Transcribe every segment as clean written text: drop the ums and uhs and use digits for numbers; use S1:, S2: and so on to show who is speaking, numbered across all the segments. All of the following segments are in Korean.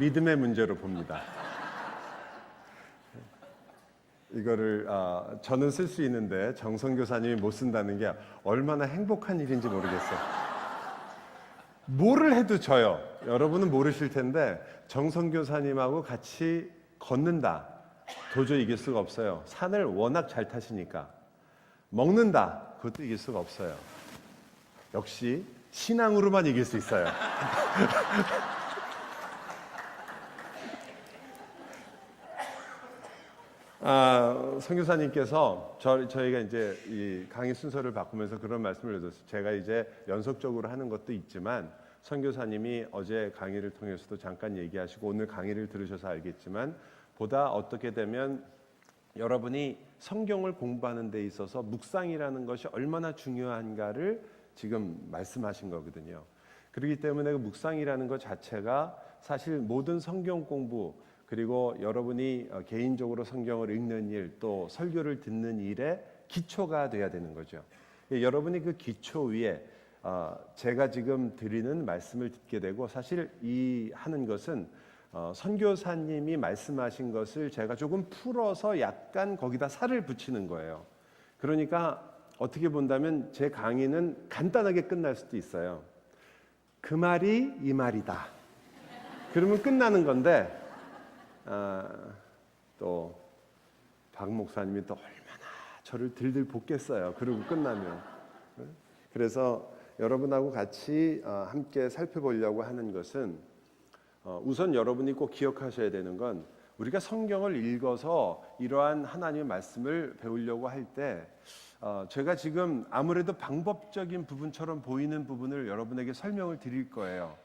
S1: 믿음의 문제로 봅니다. 이거를 저는 쓸 수 있는데 정선 교사님이 못 쓴다는 게 얼마나 행복한 일인지 모르겠어요. 뭐를 해도 져요. 여러분은 모르실 텐데 정선 교사님하고 같이 걷는다. 도저히 이길 수가 없어요. 산을 워낙 잘 타시니까. 먹는다. 그것도 이길 수가 없어요. 역시 신앙으로만 이길 수 있어요. 선교사님께서 저희가 이제 이 강의 순서를 바꾸면서 그런 말씀을 해줬어요. 제가 이제 연속적으로 하는 것도 있지만 선교사님이 어제 강의를 통해서도 잠깐 얘기하시고 오늘 강의를 들으셔서 알겠지만 보다 어떻게 되면 여러분이 성경을 공부하는 데 있어서 묵상이라는 것이 얼마나 중요한가를 지금 말씀하신 거거든요. 그렇기 때문에 그 묵상이라는 것 자체가 사실 모든 성경 공부 그리고 여러분이 개인적으로 성경을 읽는 일 또 설교를 듣는 일에 기초가 돼야 되는 거죠. 여러분이 그 기초 위에 제가 지금 드리는 말씀을 듣게 되고 사실 이 하는 것은 선교사님이 말씀하신 것을 제가 조금 풀어서 약간 거기다 살을 붙이는 거예요. 그러니까 어떻게 본다면 제 강의는 간단하게 끝날 수도 있어요. 그 말이 이 말이다. 그러면 끝나는 건데 또 박 목사님이 또 얼마나 저를 들들 볶겠어요. 그러고 끝나면. 그래서 여러분하고 같이 함께 살펴보려고 하는 것은 우선 여러분이 꼭 기억하셔야 되는 건 우리가 성경을 읽어서 이러한 하나님의 말씀을 배우려고 할 때 제가 지금 아무래도 방법적인 부분처럼 보이는 부분을 여러분에게 설명을 드릴 거예요.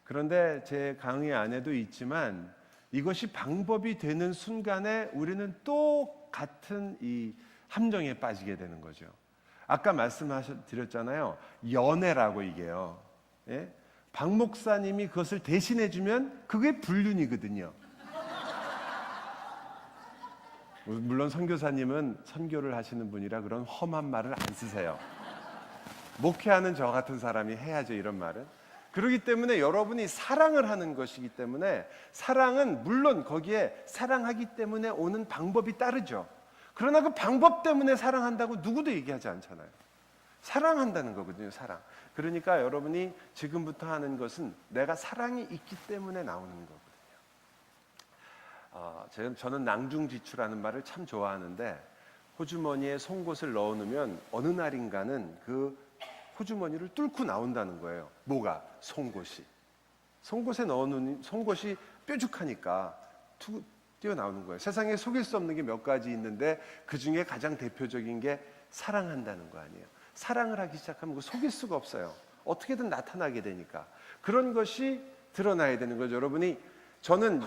S1: 그런데 제 강의 안에도 있지만 이것이 방법이 되는 순간에 우리는 또 같은 이 함정에 빠지게 되는 거죠. 아까 말씀드렸잖아요. 연애라고 이게요. 예? 박 목사님이 그것을 대신해 주면 그게 불륜이거든요. 물론 선교사님은 선교를 하시는 분이라 그런 험한 말을 안 쓰세요. 목회하는 저 같은 사람이 해야죠, 이런 말은. 그렇기 때문에 여러분이 사랑을 하는 것이기 때문에 사랑은 물론 거기에 사랑하기 때문에 오는 방법이 따르죠. 그러나 그 방법 때문에 사랑한다고 누구도 얘기하지 않잖아요. 사랑한다는 거거든요, 사랑. 그러니까 여러분이 지금부터 하는 것은 내가 사랑이 있기 때문에 나오는 거거든요. 저는 낭중지추라는 말을 참 좋아하는데 호주머니에 송곳을 넣어놓으면 어느 날인가는 그 호주머니를 뚫고 나온다는 거예요. 뭐가? 송곳이. 송곳에 넣어놓은 송곳이 뾰족하니까 뛰어나오는 거예요. 세상에 속일 수 없는 게 몇 가지 있는데 그 중에 가장 대표적인 게 사랑한다는 거 아니에요. 사랑을 하기 시작하면 그 속일 수가 없어요. 어떻게든 나타나게 되니까. 그런 것이 드러나야 되는 거죠. 여러분이 저는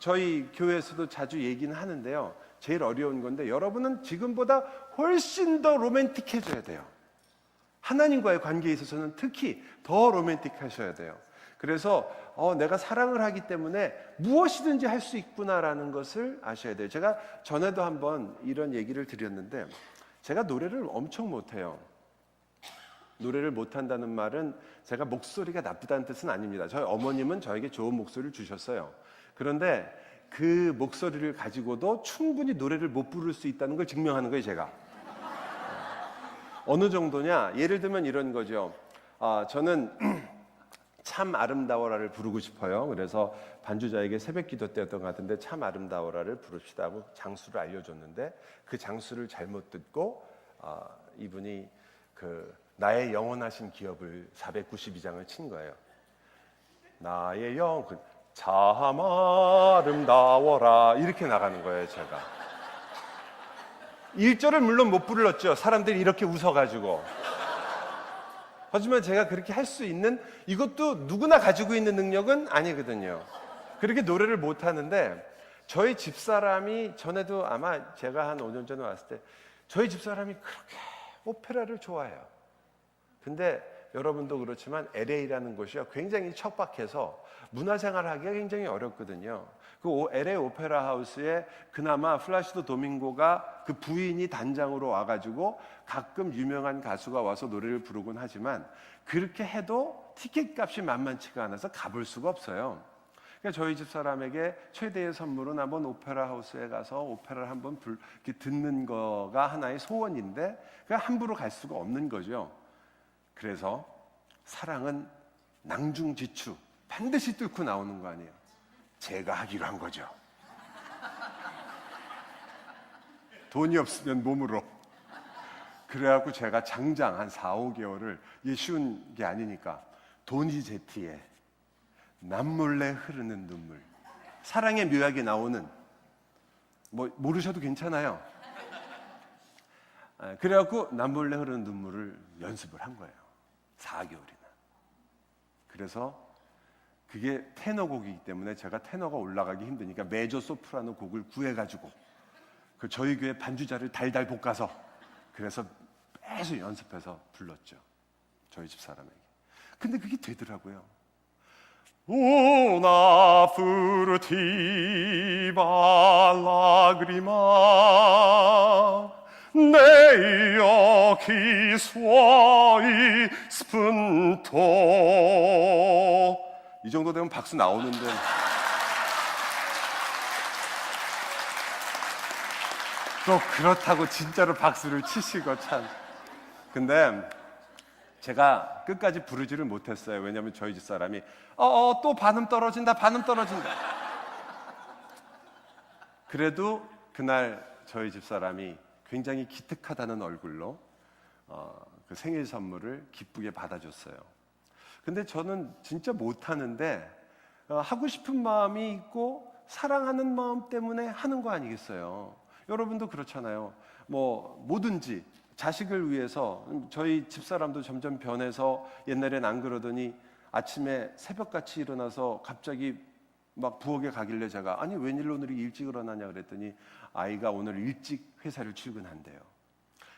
S1: 저희 교회에서도 자주 얘기는 하는데요. 제일 어려운 건데 여러분은 지금보다 훨씬 더 로맨틱해져야 돼요. 하나님과의 관계에 있어서는 특히 더 로맨틱하셔야 돼요. 그래서 내가 사랑을 하기 때문에 무엇이든지 할 수 있구나라는 것을 아셔야 돼요. 제가 전에도 한번 이런 얘기를 드렸는데 제가 노래를 엄청 못해요. 노래를 못한다는 말은 제가 목소리가 나쁘다는 뜻은 아닙니다. 저희 어머님은 저에게 좋은 목소리를 주셨어요. 그런데 그 목소리를 가지고도 충분히 노래를 못 부를 수 있다는 걸 증명하는 거예요, 제가. 어느 정도냐? 예를 들면 이런 거죠. 저는 참 아름다워라를 부르고 싶어요. 그래서 반주자에게 새벽 기도 때였던 것 같은데 참 아름다워라를 부릅시다 하고 장수를 알려줬는데 그 장수를 잘못 듣고 이분이 그 나의 영원하신 기업을 492장을 친 거예요. 나의 참 아름다워라 이렇게 나가는 거예요, 제가. 1절을 물론 못 불렀죠. 사람들이 이렇게 웃어가지고. 하지만 제가 그렇게 할 수 있는 이것도 누구나 가지고 있는 능력은 아니거든요. 그렇게 노래를 못하는데 저희 집사람이 전에도 아마 제가 한 5년 전에 왔을 때 저희 집사람이 그렇게 오페라를 좋아해요. 근데 여러분도 그렇지만 LA라는 곳이요 굉장히 척박해서 문화생활 하기가 굉장히 어렵거든요. 그 LA 오페라 하우스에 그나마 플라시도 도밍고가 그 부인이 단장으로 와가지고 가끔 유명한 가수가 와서 노래를 부르곤 하지만 그렇게 해도 티켓 값이 만만치가 않아서 가볼 수가 없어요. 그러니까 저희 집 사람에게 최대의 선물은 한번 오페라 하우스에 가서 오페라를 한번 이렇게 듣는 거가 하나의 소원인데 그 함부로 갈 수가 없는 거죠. 그래서 사랑은 낭중지추, 반드시 뚫고 나오는 거 아니에요. 제가 하기로 한 거죠. 돈이 없으면 몸으로. 그래갖고 제가 장장 한 4, 5개월을, 이게 쉬운 게 아니니까, 도니제티에 남몰래 흐르는 눈물, 사랑의 묘약이 나오는, 뭐 모르셔도 괜찮아요. 그래갖고 남몰래 흐르는 눈물을 연습을 한 거예요. 4개월이나. 그래서 그게 테너곡이기 때문에 제가 테너가 올라가기 힘드니까 메조 소프라노 곡을 구해가지고 그 저희 교회 반주자를 달달 볶아서, 그래서 계속 연습해서 불렀죠. 저희 집 사람에게. 근데 그게 되더라고요. Una furtiva lagrima nei occhi suoi spuntò. 이 정도 되면 박수 나오는데 또 그렇다고 진짜로 박수를 치시고 참. 근데 제가 끝까지 부르지를 못했어요. 왜냐하면 저희 집 사람이 또 반음 떨어진다. 그래도 그날 저희 집 사람이 굉장히 기특하다는 얼굴로 그 생일 선물을 기쁘게 받아줬어요. 근데 저는 진짜 못하는데 하고 싶은 마음이 있고 사랑하는 마음 때문에 하는 거 아니겠어요? 여러분도 그렇잖아요. 뭐든지 자식을 위해서. 저희 집사람도 점점 변해서 옛날엔 안 그러더니 아침에 새벽같이 일어나서 갑자기 막 부엌에 가길래 제가 아니 웬일로 오늘 일찍 일어나냐 그랬더니 아이가 오늘 일찍 회사를 출근한대요.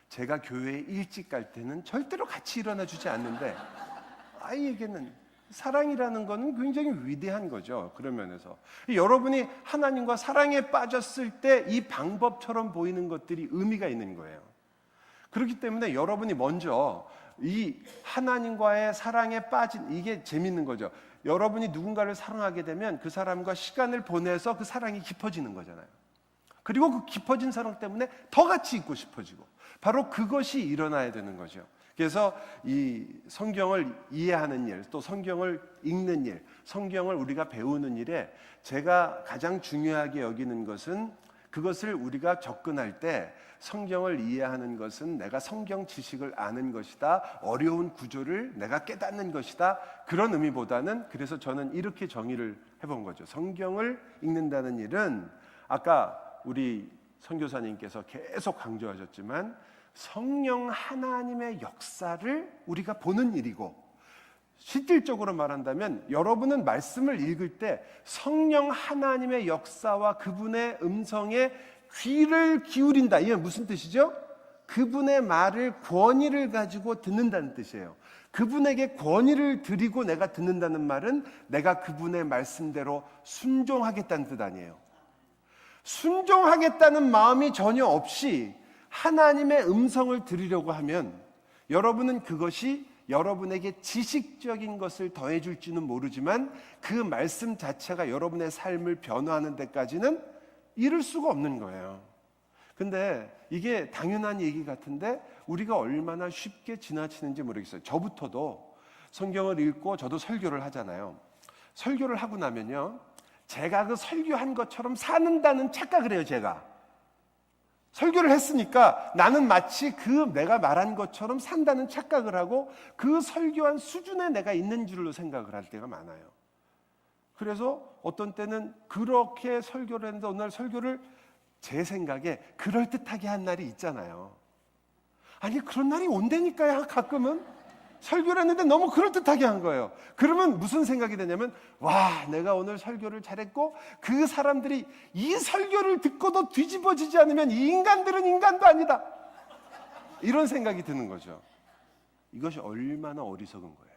S1: 제가 교회에 일찍 갈 때는 절대로 같이 일어나 주지 않는데 아이에게는 사랑이라는 거는 굉장히 위대한 거죠. 그런 면에서 여러분이 하나님과 사랑에 빠졌을 때 이 방법처럼 보이는 것들이 의미가 있는 거예요. 그렇기 때문에 여러분이 먼저 이 하나님과의 사랑에 빠진, 이게 재밌는 거죠. 여러분이 누군가를 사랑하게 되면 그 사람과 시간을 보내서 그 사랑이 깊어지는 거잖아요. 그리고 그 깊어진 사랑 때문에 더 같이 있고 싶어지고, 바로 그것이 일어나야 되는 거죠. 그래서 이 성경을 이해하는 일, 또 성경을 읽는 일, 성경을 우리가 배우는 일에 제가 가장 중요하게 여기는 것은, 그것을 우리가 접근할 때 성경을 이해하는 것은 내가 성경 지식을 아는 것이다, 어려운 구조를 내가 깨닫는 것이다, 그런 의미보다는, 그래서 저는 이렇게 정의를 해본 거죠. 성경을 읽는다는 일은 아까 우리 선교사님께서 계속 강조하셨지만 성령 하나님의 역사를 우리가 보는 일이고, 실질적으로 말한다면 여러분은 말씀을 읽을 때 성령 하나님의 역사와 그분의 음성에 귀를 기울인다. 이게 무슨 뜻이죠? 그분의 말을 권위를 가지고 듣는다는 뜻이에요. 그분에게 권위를 드리고 내가 듣는다는 말은 내가 그분의 말씀대로 순종하겠다는 뜻 아니에요. 순종하겠다는 마음이 전혀 없이 하나님의 음성을 들으려고 하면 여러분은 그것이 여러분에게 지식적인 것을 더해줄지는 모르지만 그 말씀 자체가 여러분의 삶을 변화하는 데까지는 이룰 수가 없는 거예요. 근데 이게 당연한 얘기 같은데 우리가 얼마나 쉽게 지나치는지 모르겠어요. 저부터도 성경을 읽고 저도 설교를 하잖아요. 설교를 하고 나면요, 제가 그 설교한 것처럼 사는다는 착각을 해요. 제가 설교를 했으니까 나는 마치 그 내가 말한 것처럼 산다는 착각을 하고 그 설교한 수준에 내가 있는 줄로 생각을 할 때가 많아요. 그래서 어떤 때는 그렇게 설교를 했는데 어느 날 설교를 제 생각에 그럴듯하게 한 날이 있잖아요. 아니 그런 날이 온다니까요. 가끔은 설교를 했는데 너무 그럴듯하게 한 거예요. 그러면 무슨 생각이 되냐면, 와, 내가 오늘 설교를 잘했고 그 사람들이 이 설교를 듣고도 뒤집어지지 않으면 이 인간들은 인간도 아니다, 이런 생각이 드는 거죠. 이것이 얼마나 어리석은 거예요.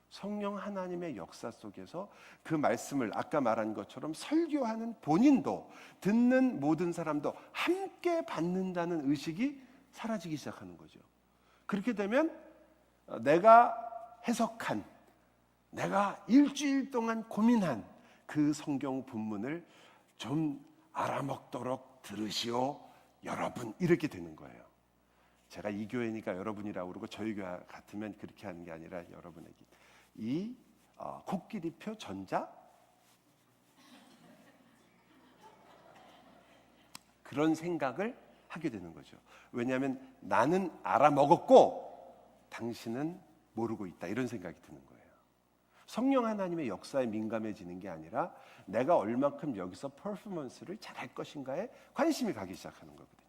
S1: 성령 하나님의 역사 속에서 그 말씀을 아까 말한 것처럼 설교하는 본인도 듣는 모든 사람도 함께 받는다는 의식이 사라지기 시작하는 거죠. 그렇게 되면 내가 해석한, 내가 일주일 동안 고민한 그 성경 본문을 좀 알아먹도록 들으시오 여러분, 이렇게 되는 거예요. 제가 이 교회니까 여러분이라고 그러고 저희 교회 같으면 그렇게 하는 게 아니라 여러분에게 이 코끼리표 전자 그런 생각을 하게 되는 거죠. 왜냐하면 나는 알아먹었고 당신은 모르고 있다, 이런 생각이 드는 거예요. 성령 하나님의 역사에 민감해지는 게 아니라 내가 얼만큼 여기서 퍼포먼스를 잘할 것인가에 관심이 가기 시작하는 거거든요.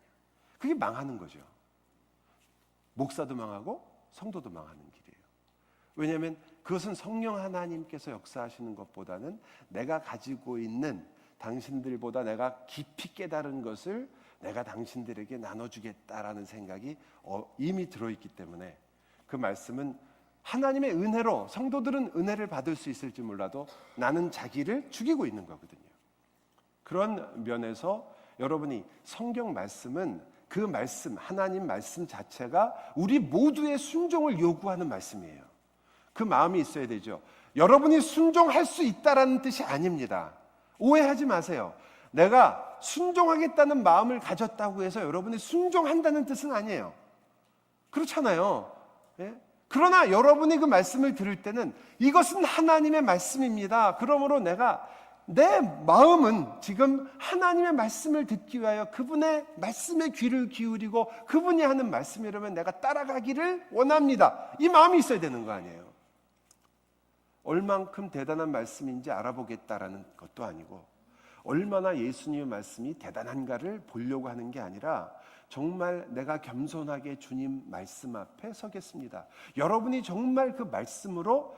S1: 그게 망하는 거죠. 목사도 망하고 성도도 망하는 길이에요. 왜냐하면 그것은 성령 하나님께서 역사하시는 것보다는 내가 가지고 있는, 당신들보다 내가 깊이 깨달은 것을 내가 당신들에게 나눠주겠다라는 생각이 이미 들어있기 때문에 그 말씀은 하나님의 은혜로, 성도들은 은혜를 받을 수 있을지 몰라도 나는 자기를 죽이고 있는 거거든요. 그런 면에서 여러분이 성경 말씀은 그 말씀, 하나님 말씀 자체가 우리 모두의 순종을 요구하는 말씀이에요. 그 마음이 있어야 되죠. 여러분이 순종할 수 있다라는 뜻이 아닙니다. 오해하지 마세요. 내가 순종하겠다는 마음을 가졌다고 해서 여러분이 순종한다는 뜻은 아니에요. 그렇잖아요. 예? 그러나 여러분이 그 말씀을 들을 때는 이것은 하나님의 말씀입니다. 그러므로 내가 내 마음은 지금 하나님의 말씀을 듣기 위하여 그분의 말씀에 귀를 기울이고 그분이 하는 말씀이라면 내가 따라가기를 원합니다. 이 마음이 있어야 되는 거 아니에요. 얼만큼 대단한 말씀인지 알아보겠다라는 것도 아니고 얼마나 예수님의 말씀이 대단한가를 보려고 하는 게 아니라 정말 내가 겸손하게 주님 말씀 앞에 서겠습니다. 여러분이 정말 그 말씀으로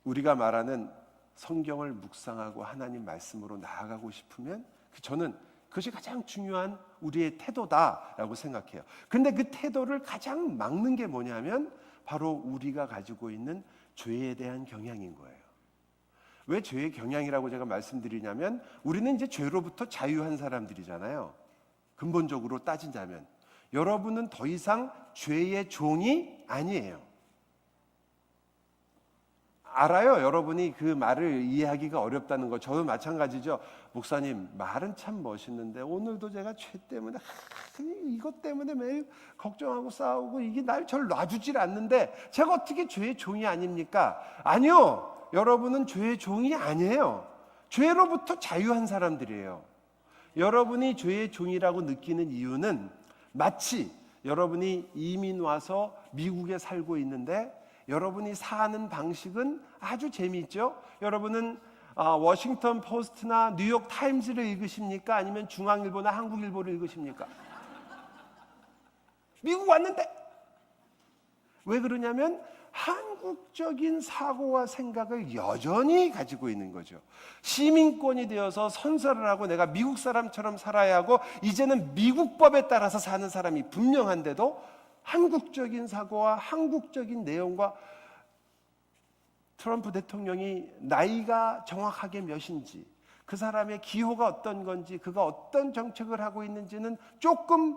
S1: 우리가 말하는 성경을 묵상하고 하나님 말씀으로 나아가고 싶으면 저는 그것이 가장 중요한 우리의 태도다라고 생각해요. 그런데 그 태도를 가장 막는 게 뭐냐면 바로 우리가 가지고 있는 죄에 대한 경향인 거예요. 왜 죄의 경향이라고 제가 말씀드리냐면 우리는 이제 죄로부터 자유한 사람들이잖아요. 근본적으로 따진다면 여러분은 더 이상 죄의 종이 아니에요. 알아요. 여러분이 그 말을 이해하기가 어렵다는 거. 저도 마찬가지죠. 목사님 말은 참 멋있는데 오늘도 제가 죄 때문에 이것 때문에 매일 걱정하고 싸우고 이게 저를 놔주질 않는데 제가 어떻게 죄의 종이 아닙니까? 아니요. 여러분은 죄의 종이 아니에요. 죄로부터 자유한 사람들이에요. 여러분이 죄의 종이라고 느끼는 이유는 마치 여러분이 이민 와서 미국에 살고 있는데 여러분이 사는 방식은 아주 재미있죠. 여러분은 워싱턴 포스트나 뉴욕 타임즈를 읽으십니까? 아니면 중앙일보나 한국일보를 읽으십니까? 미국 왔는데 왜 그러냐면 한국적인 사고와 생각을 여전히 가지고 있는 거죠. 시민권이 되어서 선서를 하고 내가 미국 사람처럼 살아야 하고 이제는 미국 법에 따라서 사는 사람이 분명한데도 한국적인 사고와 한국적인 내용과 트럼프 대통령이 나이가 정확하게 몇인지 그 사람의 기호가 어떤 건지 그가 어떤 정책을 하고 있는지는 조금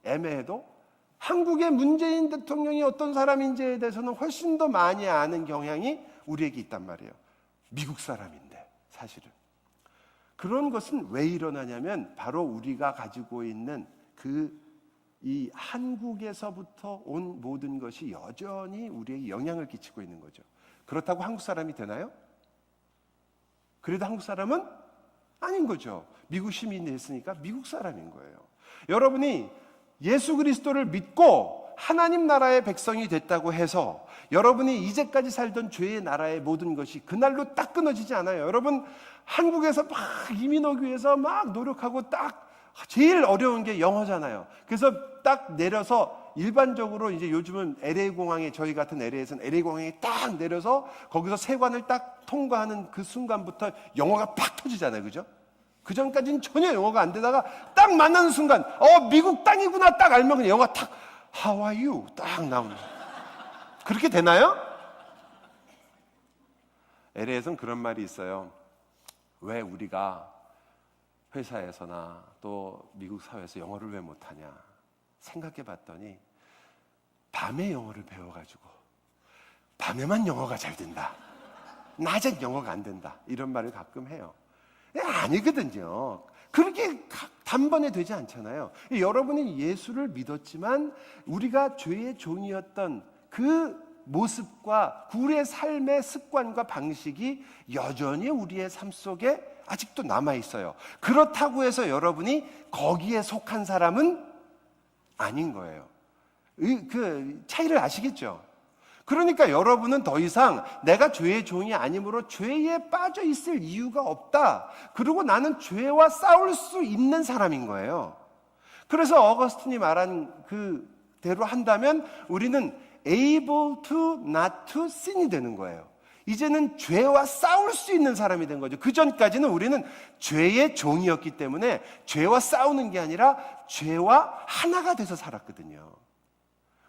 S1: 애매해도 한국의 문재인 대통령이 어떤 사람인지에 대해서는 훨씬 더 많이 아는 경향이 우리에게 있단 말이에요. 미국 사람인데 사실은. 그런 것은 왜 일어나냐면 바로 우리가 가지고 있는 이 한국에서부터 온 모든 것이 여전히 우리에게 영향을 끼치고 있는 거죠. 그렇다고 한국 사람이 되나요? 그래도 한국 사람은 아닌 거죠. 미국 시민이 됐으니까 미국 사람인 거예요. 여러분이 예수 그리스도를 믿고 하나님 나라의 백성이 됐다고 해서 여러분이 이제까지 살던 죄의 나라의 모든 것이 그날로 딱 끊어지지 않아요. 여러분 한국에서 막 이민 오기 위해서 막 노력하고 딱 제일 어려운 게 영어잖아요. 그래서 딱 내려서 일반적으로 이제 요즘은 LA 공항에 저희 같은 LA에서는 LA 공항에 딱 내려서 거기서 세관을 딱 통과하는 그 순간부터 영어가 팍 터지잖아요. 그죠? 그 전까지는 전혀 영어가 안 되다가 딱 만나는 순간 미국 땅이구나 딱 알면 그냥 영어가 탁 How are you? 딱 나오는 그렇게 되나요? LA에서는 그런 말이 있어요. 왜 우리가 회사에서나 또 미국 사회에서 영어를 왜 못하냐 생각해 봤더니 밤에 영어를 배워가지고 밤에만 영어가 잘 된다. 낮은 영어가 안 된다, 이런 말을 가끔 해요. 아니거든요. 그렇게 단번에 되지 않잖아요. 여러분이 예수를 믿었지만 우리가 죄의 종이었던 그 모습과 우리의 삶의 습관과 방식이 여전히 우리의 삶 속에 아직도 남아있어요. 그렇다고 해서 여러분이 거기에 속한 사람은 아닌 거예요. 그 차이를 아시겠죠? 그러니까 여러분은 더 이상 내가 죄의 종이 아니므로 죄에 빠져 있을 이유가 없다. 그리고 나는 죄와 싸울 수 있는 사람인 거예요. 그래서 어거스틴이 말한 그대로 한다면 우리는 able to not to sin이 되는 거예요. 이제는 죄와 싸울 수 있는 사람이 된 거죠. 그 전까지는 우리는 죄의 종이었기 때문에 죄와 싸우는 게 아니라 죄와 하나가 돼서 살았거든요.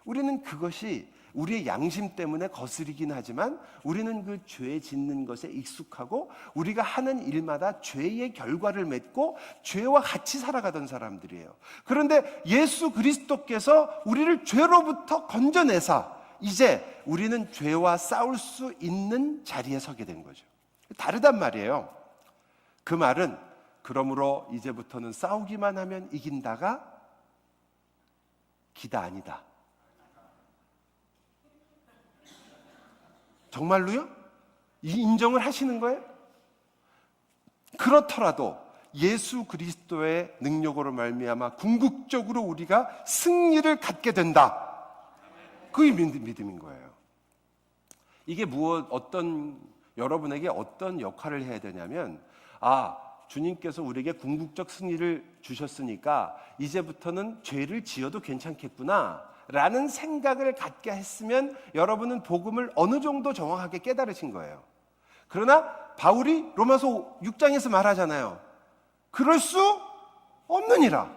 S1: 우리는 그것이 우리의 양심 때문에 거스리긴 하지만 우리는 그 죄 짓는 것에 익숙하고 우리가 하는 일마다 죄의 결과를 맺고 죄와 같이 살아가던 사람들이에요. 그런데 예수 그리스도께서 우리를 죄로부터 건져내사 이제 우리는 죄와 싸울 수 있는 자리에 서게 된 거죠. 다르단 말이에요. 그 말은 그러므로 이제부터는 싸우기만 하면 이긴다가 기다 아니다. 정말로요? 이 인정을 하시는 거예요? 그렇더라도 예수 그리스도의 능력으로 말미암아 궁극적으로 우리가 승리를 갖게 된다. 그게 믿음인 거예요. 이게 여러분에게 어떤 역할을 해야 되냐면, 주님께서 우리에게 궁극적 승리를 주셨으니까 이제부터는 죄를 지어도 괜찮겠구나 라는 생각을 갖게 했으면 여러분은 복음을 어느 정도 정확하게 깨달으신 거예요. 그러나 바울이 로마서 6장에서 말하잖아요. 그럴 수 없느니라.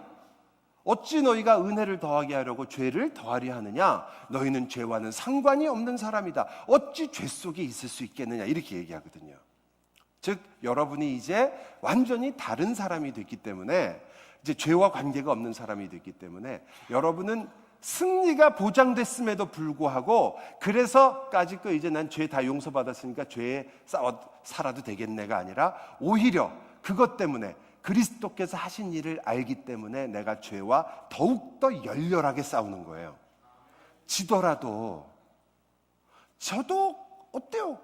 S1: 어찌 너희가 은혜를 더하게 하려고 죄를 더하려 하느냐? 너희는 죄와는 상관이 없는 사람이다. 어찌 죄 속에 있을 수 있겠느냐? 이렇게 얘기하거든요. 즉 여러분이 이제 완전히 다른 사람이 됐기 때문에, 이제 죄와 관계가 없는 사람이 됐기 때문에 여러분은 승리가 보장됐음에도 불구하고 그래서까지 이제 난 죄 다 용서받았으니까 죄에 살아도 되겠네가 아니라 오히려 그것 때문에 그리스도께서 하신 일을 알기 때문에 내가 죄와 더욱더 열렬하게 싸우는 거예요. 지더라도 저도 어때요?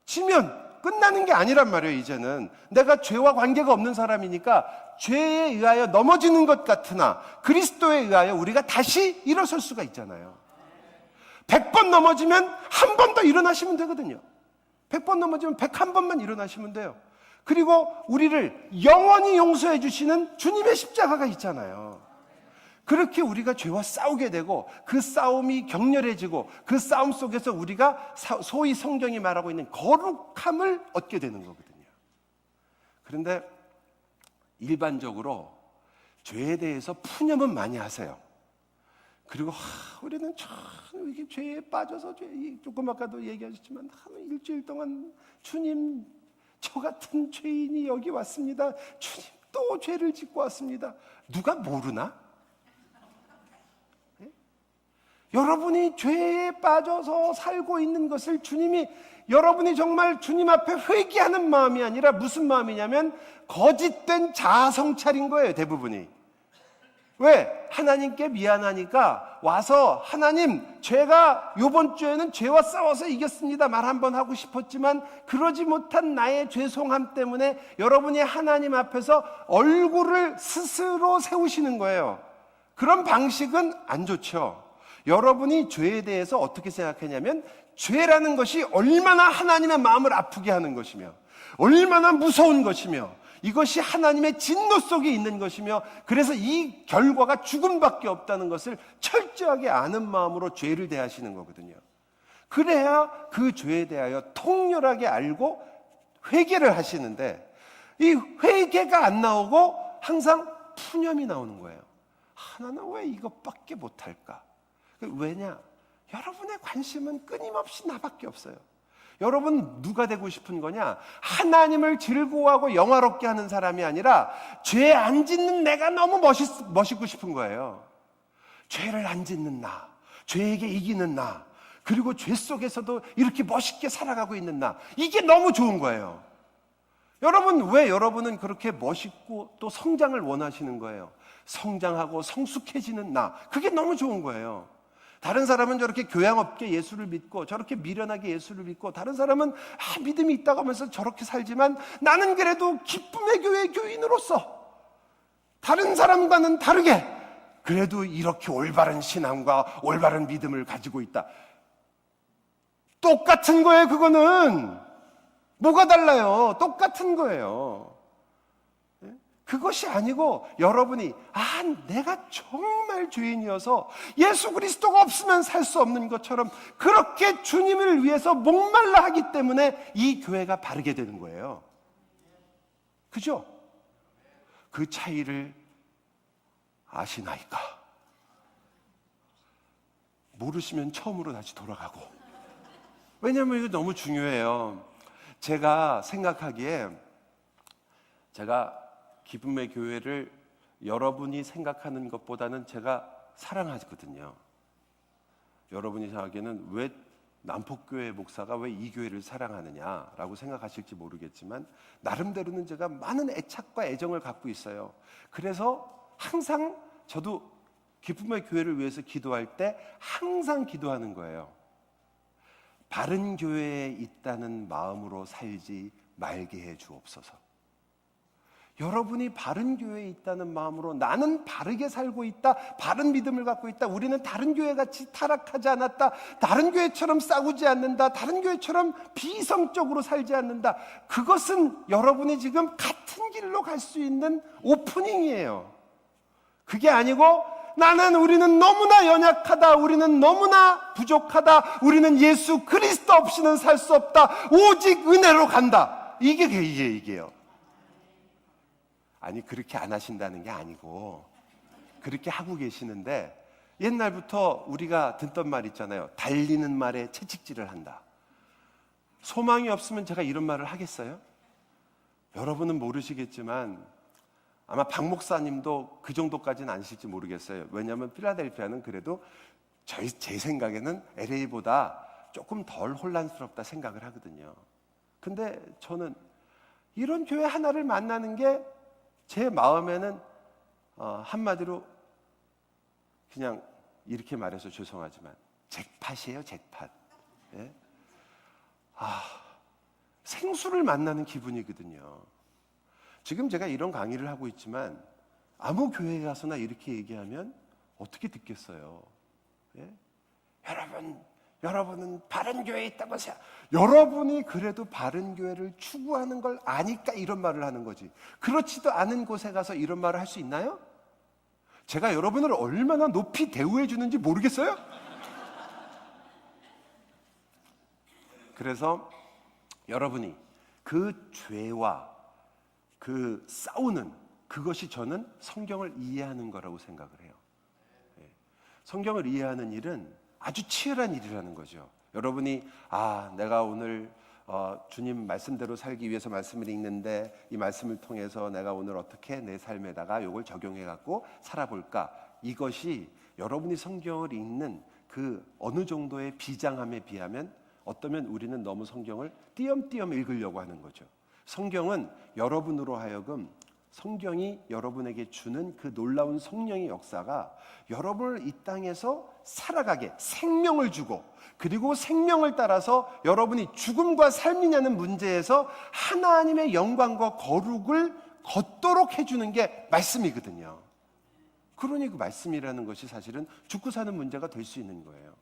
S1: 지면 끝나는 게 아니란 말이에요. 이제는 내가 죄와 관계가 없는 사람이니까 죄에 의하여 넘어지는 것 같으나 그리스도에 의하여 우리가 다시 일어설 수가 있잖아요. 100번 넘어지면 한 번 더 일어나시면 되거든요. 100번 넘어지면 101번만 일어나시면 돼요. 그리고 우리를 영원히 용서해 주시는 주님의 십자가가 있잖아요. 그렇게 우리가 죄와 싸우게 되고 그 싸움이 격렬해지고 그 싸움 속에서 우리가 소위 성경이 말하고 있는 거룩함을 얻게 되는 거거든요. 그런데 일반적으로 죄에 대해서 푸념은 많이 하세요. 그리고 우리는 참 이게 죄에 빠져서 조금 아까도 얘기하셨지만 일주일 동안 주님 저 같은 죄인이 여기 왔습니다. 주님 또 죄를 짓고 왔습니다. 누가 모르나? 여러분이 죄에 빠져서 살고 있는 것을 주님이, 여러분이 정말 주님 앞에 회개하는 마음이 아니라 무슨 마음이냐면 거짓된 자아 성찰인 거예요. 대부분이. 왜? 하나님께 미안하니까 와서 하나님 제가 이번 주에는 죄와 싸워서 이겼습니다 말 한번 하고 싶었지만 그러지 못한 나의 죄송함 때문에 여러분이 하나님 앞에서 얼굴을 스스로 세우시는 거예요. 그런 방식은 안 좋죠. 여러분이 죄에 대해서 어떻게 생각하냐면 죄라는 것이 얼마나 하나님의 마음을 아프게 하는 것이며 얼마나 무서운 것이며 이것이 하나님의 진노 속에 있는 것이며 그래서 이 결과가 죽음밖에 없다는 것을 철저하게 아는 마음으로 죄를 대하시는 거거든요. 그래야 그 죄에 대하여 통렬하게 알고 회개를 하시는데 이 회개가 안 나오고 항상 푸념이 나오는 거예요. 나는 왜 이것밖에 못할까? 왜냐? 여러분의 관심은 끊임없이 나밖에 없어요. 여러분 누가 되고 싶은 거냐? 하나님을 즐거워하고 영화롭게 하는 사람이 아니라 죄 안 짓는 내가 너무 멋있고 싶은 거예요. 죄를 안 짓는 나, 죄에게 이기는 나, 그리고 죄 속에서도 이렇게 멋있게 살아가고 있는 나, 이게 너무 좋은 거예요. 여러분, 왜 여러분은 그렇게 멋있고 또 성장을 원하시는 거예요? 성장하고 성숙해지는 나, 그게 너무 좋은 거예요. 다른 사람은 저렇게 교양 없게 예수를 믿고 저렇게 미련하게 예수를 믿고, 다른 사람은 믿음이 있다고 하면서 저렇게 살지만, 나는 그래도 기쁨의 교회 교인으로서 다른 사람과는 다르게 그래도 이렇게 올바른 신앙과 올바른 믿음을 가지고 있다. 똑같은 거예요. 그거는 뭐가 달라요? 똑같은 거예요. 그것이 아니고 여러분이 내가 정말 죄인이어서 예수 그리스도가 없으면 살 수 없는 것처럼 그렇게 주님을 위해서 목말라 하기 때문에 이 교회가 바르게 되는 거예요. 그죠? 그 차이를 아시나이까? 모르시면 처음으로 다시 돌아가고. 왜냐하면 이거 너무 중요해요. 제가 생각하기에, 제가 기쁨의 교회를 여러분이 생각하는 것보다는 제가 사랑하거든요. 여러분이 생각하기에는 왜 남포교회 목사가 왜 이 교회를 사랑하느냐라고 생각하실지 모르겠지만, 나름대로는 제가 많은 애착과 애정을 갖고 있어요. 그래서 항상 저도 기쁨의 교회를 위해서 기도할 때 항상 기도하는 거예요. 바른 교회에 있다는 마음으로 살지 말게 해 주옵소서. 여러분이 바른 교회에 있다는 마음으로, 나는 바르게 살고 있다, 바른 믿음을 갖고 있다, 우리는 다른 교회같이 타락하지 않았다, 다른 교회처럼 싸우지 않는다, 다른 교회처럼 비성적으로 살지 않는다, 그것은 여러분이 지금 같은 길로 갈 수 있는 오프닝이에요. 그게 아니고, 우리는 너무나 연약하다, 우리는 너무나 부족하다, 우리는 예수 그리스도 없이는 살 수 없다, 오직 은혜로 간다, 이게요. 아니, 그렇게 안 하신다는 게 아니고 그렇게 하고 계시는데, 옛날부터 우리가 듣던 말 있잖아요. 달리는 말에 채찍질을 한다. 소망이 없으면 제가 이런 말을 하겠어요? 여러분은 모르시겠지만 아마 박 목사님도 그 정도까지는 아실지 모르겠어요. 왜냐하면 필라델피아는 그래도 제 생각에는 LA보다 조금 덜 혼란스럽다 생각을 하거든요. 근데 저는 이런 교회 하나를 만나는 게 제 마음에는 한마디로 그냥 이렇게 말해서 죄송하지만 잭팟이에요. 잭팟. 예? 생수를 만나는 기분이거든요. 지금 제가 이런 강의를 하고 있지만 아무 교회에 가서나 이렇게 얘기하면 어떻게 듣겠어요? 예? 여러분은 바른 교회에 있다고 생각. 여러분이 그래도 바른 교회를 추구하는 걸 아니까 이런 말을 하는 거지. 그렇지도 않은 곳에 가서 이런 말을 할 수 있나요? 제가 여러분을 얼마나 높이 대우해 주는지 모르겠어요? 그래서 여러분이 그 죄와 그 싸우는 그것이, 저는 성경을 이해하는 거라고 생각을 해요. 성경을 이해하는 일은 아주 치열한 일이라는 거죠. 여러분이 내가 오늘 주님 말씀대로 살기 위해서 말씀을 읽는데, 이 말씀을 통해서 내가 오늘 어떻게 내 삶에다가 이걸 적용해 갖고 살아볼까, 이것이 여러분이 성경을 읽는 그 어느 정도의 비장함에 비하면 어쩌면 우리는 너무 성경을 띄엄띄엄 읽으려고 하는 거죠. 성경은 여러분으로 하여금, 성경이 여러분에게 주는 그 놀라운 성령의 역사가 여러분을 이 땅에서 살아가게 생명을 주고, 그리고 생명을 따라서 여러분이 죽음과 삶이냐는 문제에서 하나님의 영광과 거룩을 걷도록 해주는 게 말씀이거든요. 그러니 그 말씀이라는 것이 사실은 죽고 사는 문제가 될 수 있는 거예요.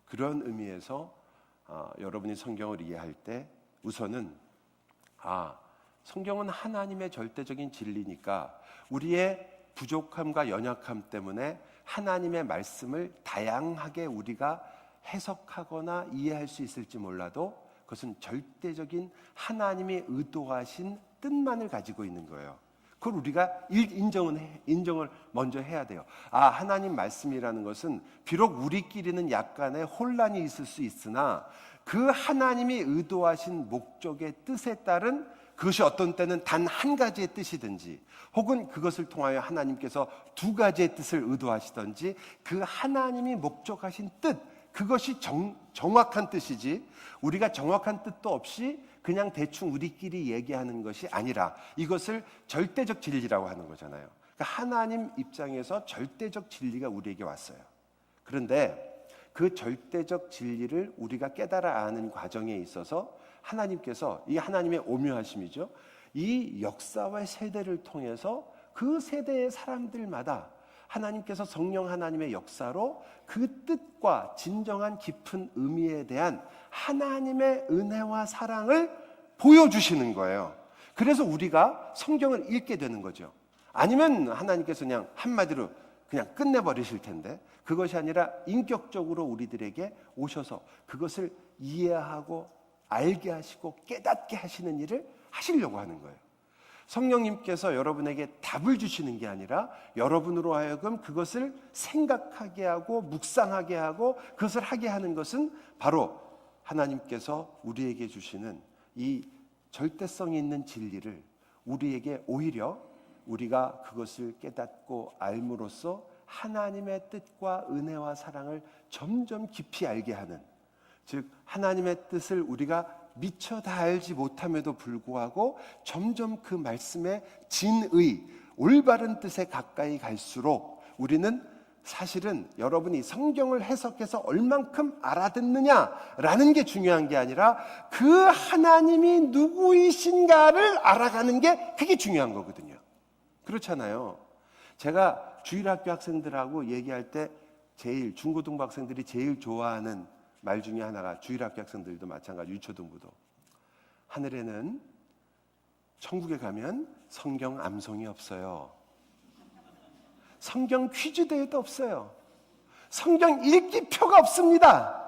S1: 그런 의미에서 여러분이 성경을 이해할 때 우선은 성경은 하나님의 절대적인 진리니까 우리의 부족함과 연약함 때문에 하나님의 말씀을 다양하게 우리가 해석하거나 이해할 수 있을지 몰라도 그것은 절대적인 하나님이 의도하신 뜻만을 가지고 있는 거예요. 그걸 우리가 인정을 먼저 해야 돼요. 하나님 말씀이라는 것은 비록 우리끼리는 약간의 혼란이 있을 수 있으나 그 하나님이 의도하신 목적의 뜻에 따른, 그것이 어떤 때는 단 한 가지의 뜻이든지 혹은 그것을 통하여 하나님께서 두 가지의 뜻을 의도하시든지, 그 하나님이 목적하신 뜻, 그것이 정확한 뜻이지, 우리가 정확한 뜻도 없이 그냥 대충 우리끼리 얘기하는 것이 아니라 이것을 절대적 진리라고 하는 거잖아요. 그러니까 하나님 입장에서 절대적 진리가 우리에게 왔어요. 그런데 그 절대적 진리를 우리가 깨달아 아는 과정에 있어서 하나님께서, 이 하나님의 오묘하심이죠, 이 역사와 세대를 통해서 그 세대의 사람들마다 하나님께서 성령 하나님의 역사로 그 뜻과 진정한 깊은 의미에 대한 하나님의 은혜와 사랑을 보여주시는 거예요. 그래서 우리가 성경을 읽게 되는 거죠. 아니면 하나님께서 그냥 한마디로 그냥 끝내버리실 텐데, 그것이 아니라 인격적으로 우리들에게 오셔서 그것을 이해하고 알게 하시고 깨닫게 하시는 일을 하시려고 하는 거예요. 성령님께서 여러분에게 답을 주시는 게 아니라 여러분으로 하여금 그것을 생각하게 하고 묵상하게 하고 그것을 하게 하는 것은 바로 하나님께서 우리에게 주시는 이 절대성이 있는 진리를 우리에게 오히려 우리가 그것을 깨닫고 알므로써 하나님의 뜻과 은혜와 사랑을 점점 깊이 알게 하는, 즉 하나님의 뜻을 우리가 미처 다 알지 못함에도 불구하고 점점 그 말씀의 진의, 올바른 뜻에 가까이 갈수록 우리는 사실은 여러분이 성경을 해석해서 얼만큼 알아듣느냐라는 게 중요한 게 아니라 그 하나님이 누구이신가를 알아가는 게 그게 중요한 거거든요. 그렇잖아요. 제가 주일학교 학생들하고 얘기할 때 제일, 중고등부 학생들이 제일 좋아하는 말 중에 하나가, 주일학교 학생들도 마찬가지, 유초등부도, 하늘에는, 천국에 가면 성경 암송이 없어요. 성경 퀴즈 대회도 없어요. 성경 읽기표가 없습니다.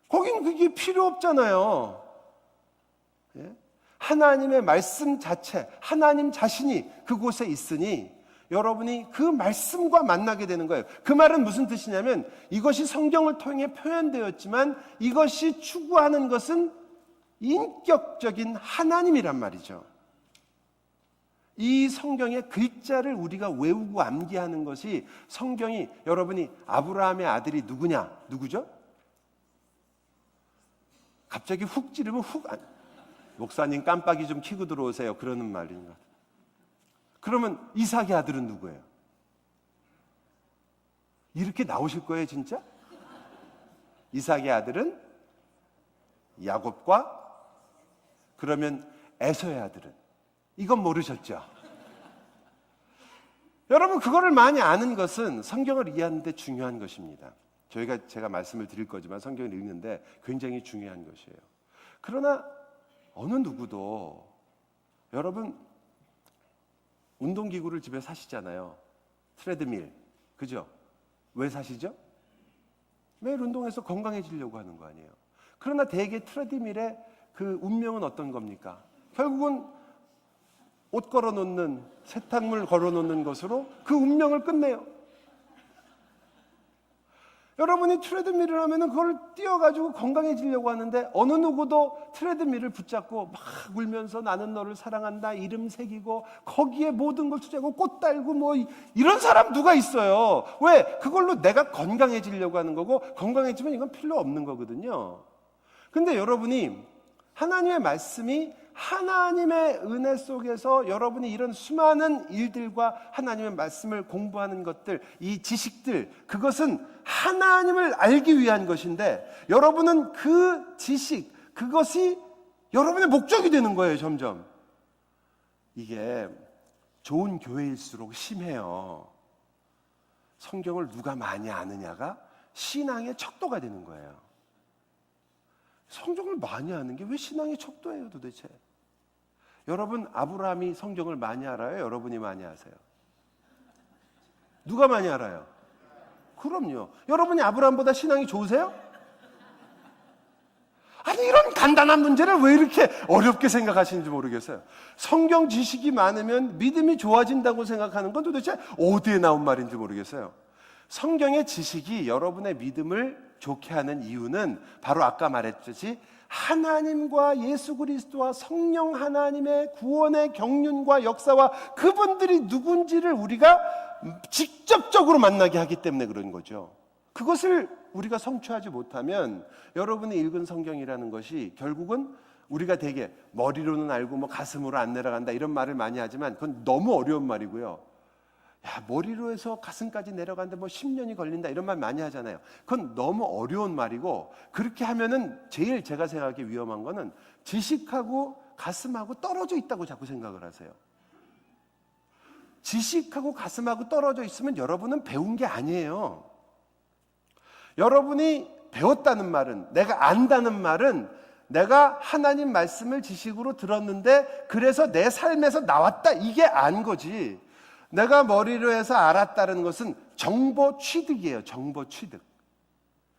S1: 거긴 그게 필요 없잖아요. 예? 하나님의 말씀 자체, 하나님 자신이 그곳에 있으니 여러분이 그 말씀과 만나게 되는 거예요. 그 말은 무슨 뜻이냐면 이것이 성경을 통해 표현되었지만 이것이 추구하는 것은 인격적인 하나님이란 말이죠. 이 성경의 글자를 우리가 외우고 암기하는 것이, 성경이, 여러분이 아브라함의 아들이 누구죠? 갑자기 훅 찌르면 목사님 깜빡이 좀 켜고 들어오세요, 그러는 말인 것 같아요. 그러면 이삭의 아들은 누구예요? 이렇게 나오실 거예요, 진짜? 이삭의 아들은 야곱과, 그러면 에서의 아들은, 이건 모르셨죠? 여러분, 그거를 많이 아는 것은 성경을 이해하는 데 중요한 것입니다. 제가 말씀을 드릴 거지만 성경을 읽는데 굉장히 중요한 것이에요. 그러나 어느 누구도, 여러분 운동기구를 집에 사시잖아요. 트레드밀, 그죠? 왜 사시죠? 매일 운동해서 건강해지려고 하는 거 아니에요. 그러나 대개 트레드밀의 그 운명은 어떤 겁니까? 결국은 옷 걸어놓는, 세탁물 걸어놓는 것으로 그 운명을 끝내요. 여러분이 트레드밀을 하면은 그걸 뛰어가지고 건강해지려고 하는데 어느 누구도 트레드밀을 붙잡고 막 울면서 나는 너를 사랑한다 이름 새기고 거기에 모든 걸 투자하고 꽃 달고 뭐 이런 사람 누가 있어요? 왜? 그걸로 내가 건강해지려고 하는 거고, 건강해지면 이건 필요 없는 거거든요. 근데 여러분이 하나님의 말씀이, 하나님의 은혜 속에서 여러분이 이런 수많은 일들과 하나님의 말씀을 공부하는 것들, 이 지식들, 그것은 하나님을 알기 위한 것인데 여러분은 그 지식, 그것이 여러분의 목적이 되는 거예요. 점점 이게 좋은 교회일수록 심해요. 성경을 누가 많이 아느냐가 신앙의 척도가 되는 거예요. 성경을 많이 아는 게 왜 신앙의 척도예요 도대체? 여러분, 아브라함이 성경을 많이 알아요? 여러분이 많이 아세요? 누가 많이 알아요? 그럼요. 여러분이 아브라함보다 신앙이 좋으세요? 아니, 이런 간단한 문제를 왜 이렇게 어렵게 생각하시는지 모르겠어요. 성경 지식이 많으면 믿음이 좋아진다고 생각하는 건 도대체 어디에 나온 말인지 모르겠어요. 성경의 지식이 여러분의 믿음을 좋게 하는 이유는 바로 아까 말했듯이 하나님과 예수 그리스도와 성령 하나님의 구원의 경륜과 역사와 그분들이 누군지를 우리가 직접적으로 만나게 하기 때문에 그런 거죠. 그것을 우리가 성취하지 못하면 여러분이 읽은 성경이라는 것이 결국은 우리가 되게 머리로는 알고 뭐 가슴으로 안 내려간다 이런 말을 많이 하지만 그건 너무 어려운 말이고요. 야, 머리로 해서 가슴까지 내려가는데 뭐 10년이 걸린다 이런 말 많이 하잖아요. 그건 너무 어려운 말이고, 그렇게 하면은 제일 제가 생각하기 위험한 거는 지식하고 가슴하고 떨어져 있다고 자꾸 생각을 하세요. 지식하고 가슴하고 떨어져 있으면 여러분은 배운 게 아니에요. 여러분이 배웠다는 말은, 내가 안다는 말은 내가 하나님 말씀을 지식으로 들었는데 그래서 내 삶에서 나왔다, 이게 안 거지. 내가 머리로 해서 알았다는 것은 정보 취득이에요. 정보 취득.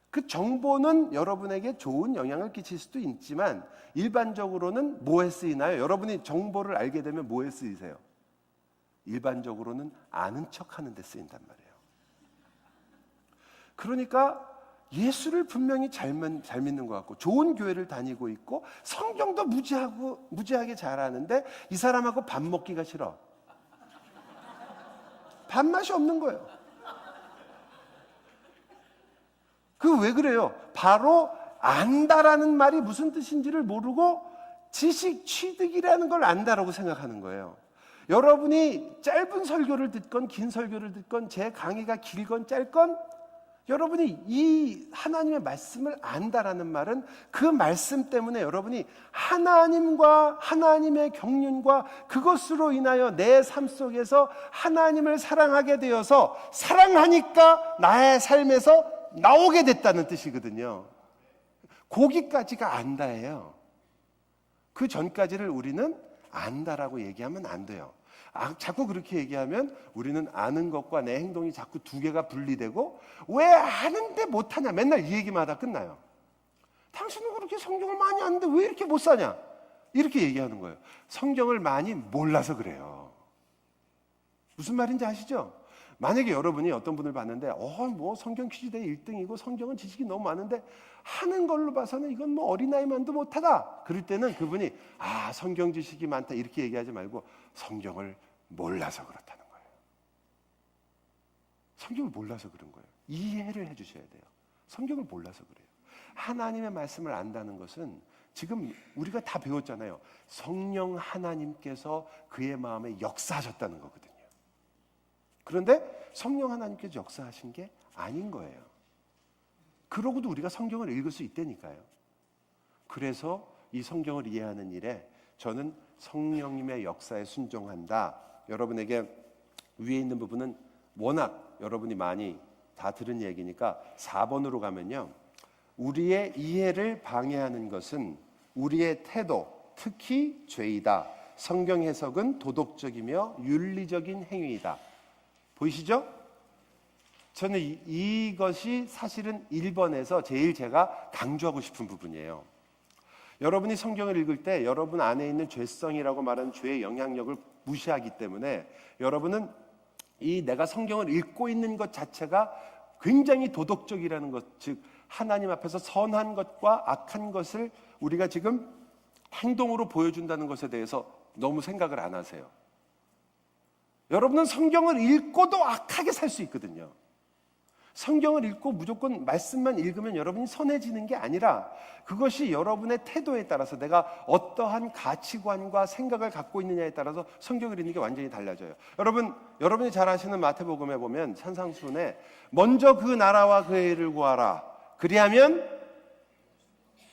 S1: 그 정보는 여러분에게 좋은 영향을 끼칠 수도 있지만 일반적으로는 뭐에 쓰이나요? 여러분이 정보를 알게 되면 뭐에 쓰이세요? 일반적으로는 아는 척하는 데 쓰인단 말이에요. 그러니까 예수를 분명히 잘 믿는 것 같고 좋은 교회를 다니고 있고 성경도 무지하게 잘 아는데 이 사람하고 밥 먹기가 싫어. 밥맛이 없는 거예요. 그 왜 그래요? 바로 안다라는 말이 무슨 뜻인지를 모르고 지식 취득이라는 걸 안다라고 생각하는 거예요. 여러분이 짧은 설교를 듣건 긴 설교를 듣건 제 강의가 길건 짧건 여러분이 이 하나님의 말씀을 안다라는 말은 그 말씀 때문에 여러분이 하나님과 하나님의 경륜과 그것으로 인하여 내 삶 속에서 하나님을 사랑하게 되어서 사랑하니까 나의 삶에서 나오게 됐다는 뜻이거든요. 거기까지가 안다예요. 그 전까지를 우리는 안다라고 얘기하면 안 돼요. 자꾸 그렇게 얘기하면 우리는 아는 것과 내 행동이 자꾸 두 개가 분리되고 왜 아는데 못하냐 맨날 이 얘기만 하다 끝나요. 당신은 그렇게 성경을 많이 아는데 왜 이렇게 못 사냐 이렇게 얘기하는 거예요. 성경을 많이 몰라서 그래요. 무슨 말인지 아시죠? 만약에 여러분이 어떤 분을 봤는데 뭐 성경 퀴즈대회 1등이고 성경은 지식이 너무 많은데 하는 걸로 봐서는 이건 뭐 어린아이만도 못하다, 그럴 때는 그분이 성경 지식이 많다 이렇게 얘기하지 말고 성경을 몰라서 그렇다는 거예요. 성경을 몰라서 그런 거예요. 이해를 해주셔야 돼요. 성경을 몰라서 그래요. 하나님의 말씀을 안다는 것은 지금 우리가 다 배웠잖아요. 성령 하나님께서 그의 마음에 역사하셨다는 거거든요. 그런데 성령 하나님께서 역사하신 게 아닌 거예요. 그러고도 우리가 성경을 읽을 수 있다니까요. 그래서 이 성경을 이해하는 일에 저는 성령님의 역사에 순종한다. 여러분에게 위에 있는 부분은 워낙 여러분이 많이 다 들은 얘기니까 4번으로 가면요. 우리의 이해를 방해하는 것은 우리의 태도, 특히 죄이다. 성경 해석은 도덕적이며 윤리적인 행위이다. 보이시죠? 저는 이것이 사실은 1번에서 제일 제가 강조하고 싶은 부분이에요. 여러분이 성경을 읽을 때 여러분 안에 있는 죄성이라고 말하는 죄의 영향력을 무시하기 때문에 여러분은 이 내가 성경을 읽고 있는 것 자체가 굉장히 도덕적이라는 것, 즉 하나님 앞에서 선한 것과 악한 것을 우리가 지금 행동으로 보여준다는 것에 대해서 너무 생각을 안 하세요. 여러분은 성경을 읽고도 악하게 살 수 있거든요. 성경을 읽고 무조건 말씀만 읽으면 여러분이 선해지는 게 아니라 그것이 여러분의 태도에 따라서 내가 어떠한 가치관과 생각을 갖고 있느냐에 따라서 성경을 읽는 게 완전히 달라져요. 여러분이 잘 아시는 마태복음에 보면 산상수훈에 먼저 그 나라와 그의 의를 구하라. 그리하면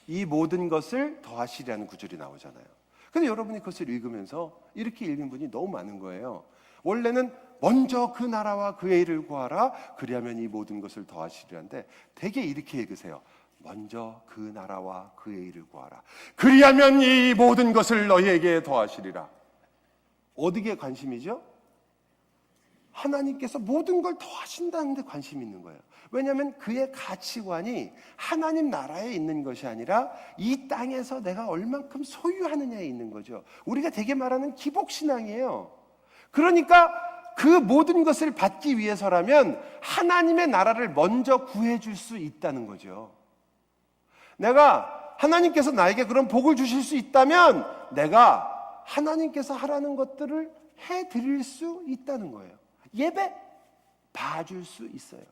S1: 이 모든 것을 더하시리라는 구절이 나오잖아요. 근데 여러분이 그것을 읽으면서 이렇게 읽는 분이 너무 많은 거예요. 원래는 먼저 그 나라와 그의 의를 구하라. 그리하면 이 모든 것을 더하시리라는데 되게 이렇게 읽으세요. 먼저 그 나라와 그의 의를 구하라. 그리하면 이 모든 것을 너희에게 더하시리라. 어디에 관심이죠? 하나님께서 모든 걸 더하신다는 데 관심이 있는 거예요. 왜냐하면 그의 가치관이 하나님 나라에 있는 것이 아니라 이 땅에서 내가 얼만큼 소유하느냐에 있는 거죠. 우리가 되게 말하는 기복신앙이에요. 그러니까 그 모든 것을 받기 위해서라면 하나님의 나라를 먼저 구해줄 수 있다는 거죠. 내가 하나님께서 나에게 그런 복을 주실 수 있다면 내가 하나님께서 하라는 것들을 해드릴 수 있다는 거예요. 예배 봐줄 수 있어요.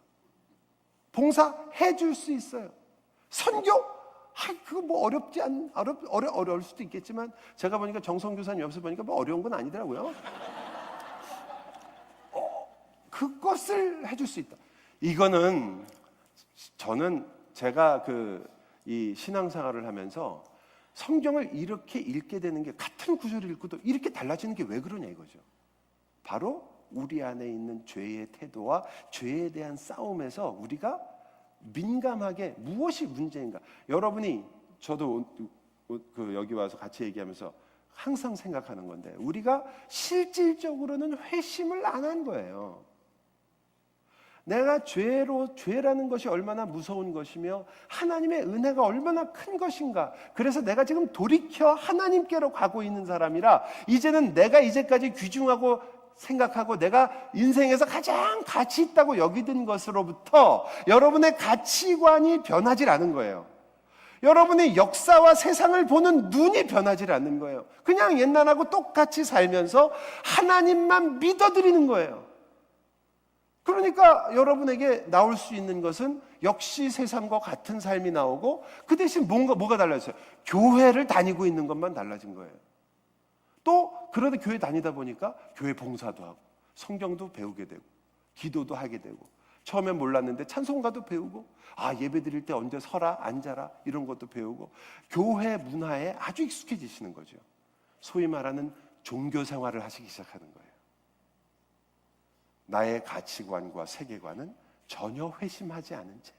S1: 봉사해 줄 수 있어요. 선교? 그거 뭐 어려울 수도 있겠지만 제가 보니까 정성교사님 옆에서 보니까 뭐 어려운 건 아니더라고요. 그것을 해줄 수 있다. 이거는 저는 제가 이 신앙생활을 하면서 성경을 이렇게 읽게 되는 게 같은 구절을 읽고도 이렇게 달라지는 게 왜 그러냐 이거죠. 바로 우리 안에 있는 죄의 태도와 죄에 대한 싸움에서 우리가 민감하게 무엇이 문제인가. 여러분이 저도 여기 와서 같이 얘기하면서 항상 생각하는 건데 우리가 실질적으로는 회심을 안 한 거예요. 내가 죄라는 것이 얼마나 무서운 것이며 하나님의 은혜가 얼마나 큰 것인가. 그래서 내가 지금 돌이켜 하나님께로 가고 있는 사람이라 이제는 내가 이제까지 귀중하고 생각하고 내가 인생에서 가장 가치 있다고 여기던 것으로부터 여러분의 가치관이 변하지 않은 거예요. 여러분의 역사와 세상을 보는 눈이 변하지 않는 거예요. 그냥 옛날하고 똑같이 살면서 하나님만 믿어드리는 거예요. 그러니까 여러분에게 나올 수 있는 것은 역시 세상과 같은 삶이 나오고 그 대신 뭐가 달라졌어요? 교회를 다니고 있는 것만 달라진 거예요. 또 그러다 교회 다니다 보니까 교회 봉사도 하고 성경도 배우게 되고 기도도 하게 되고 처음엔 몰랐는데 찬송가도 배우고 예배 드릴 때 언제 서라 앉아라 이런 것도 배우고 교회 문화에 아주 익숙해지시는 거죠. 소위 말하는 종교 생활을 하시기 시작하는 거예요. 나의 가치관과 세계관은 전혀 회심하지 않은 채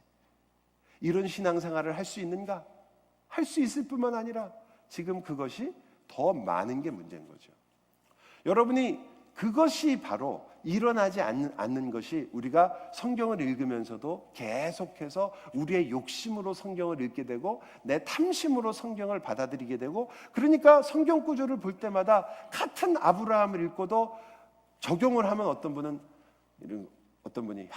S1: 이런 신앙생활을 할 수 있는가? 할 수 있을 뿐만 아니라 지금 그것이 더 많은 게 문제인 거죠. 여러분이 그것이 바로 일어나지 않는 것이 우리가 성경을 읽으면서도 계속해서 우리의 욕심으로 성경을 읽게 되고 내 탐심으로 성경을 받아들이게 되고 그러니까 성경 구절을 볼 때마다 같은 아브라함을 읽고도 적용을 하면 어떤 분이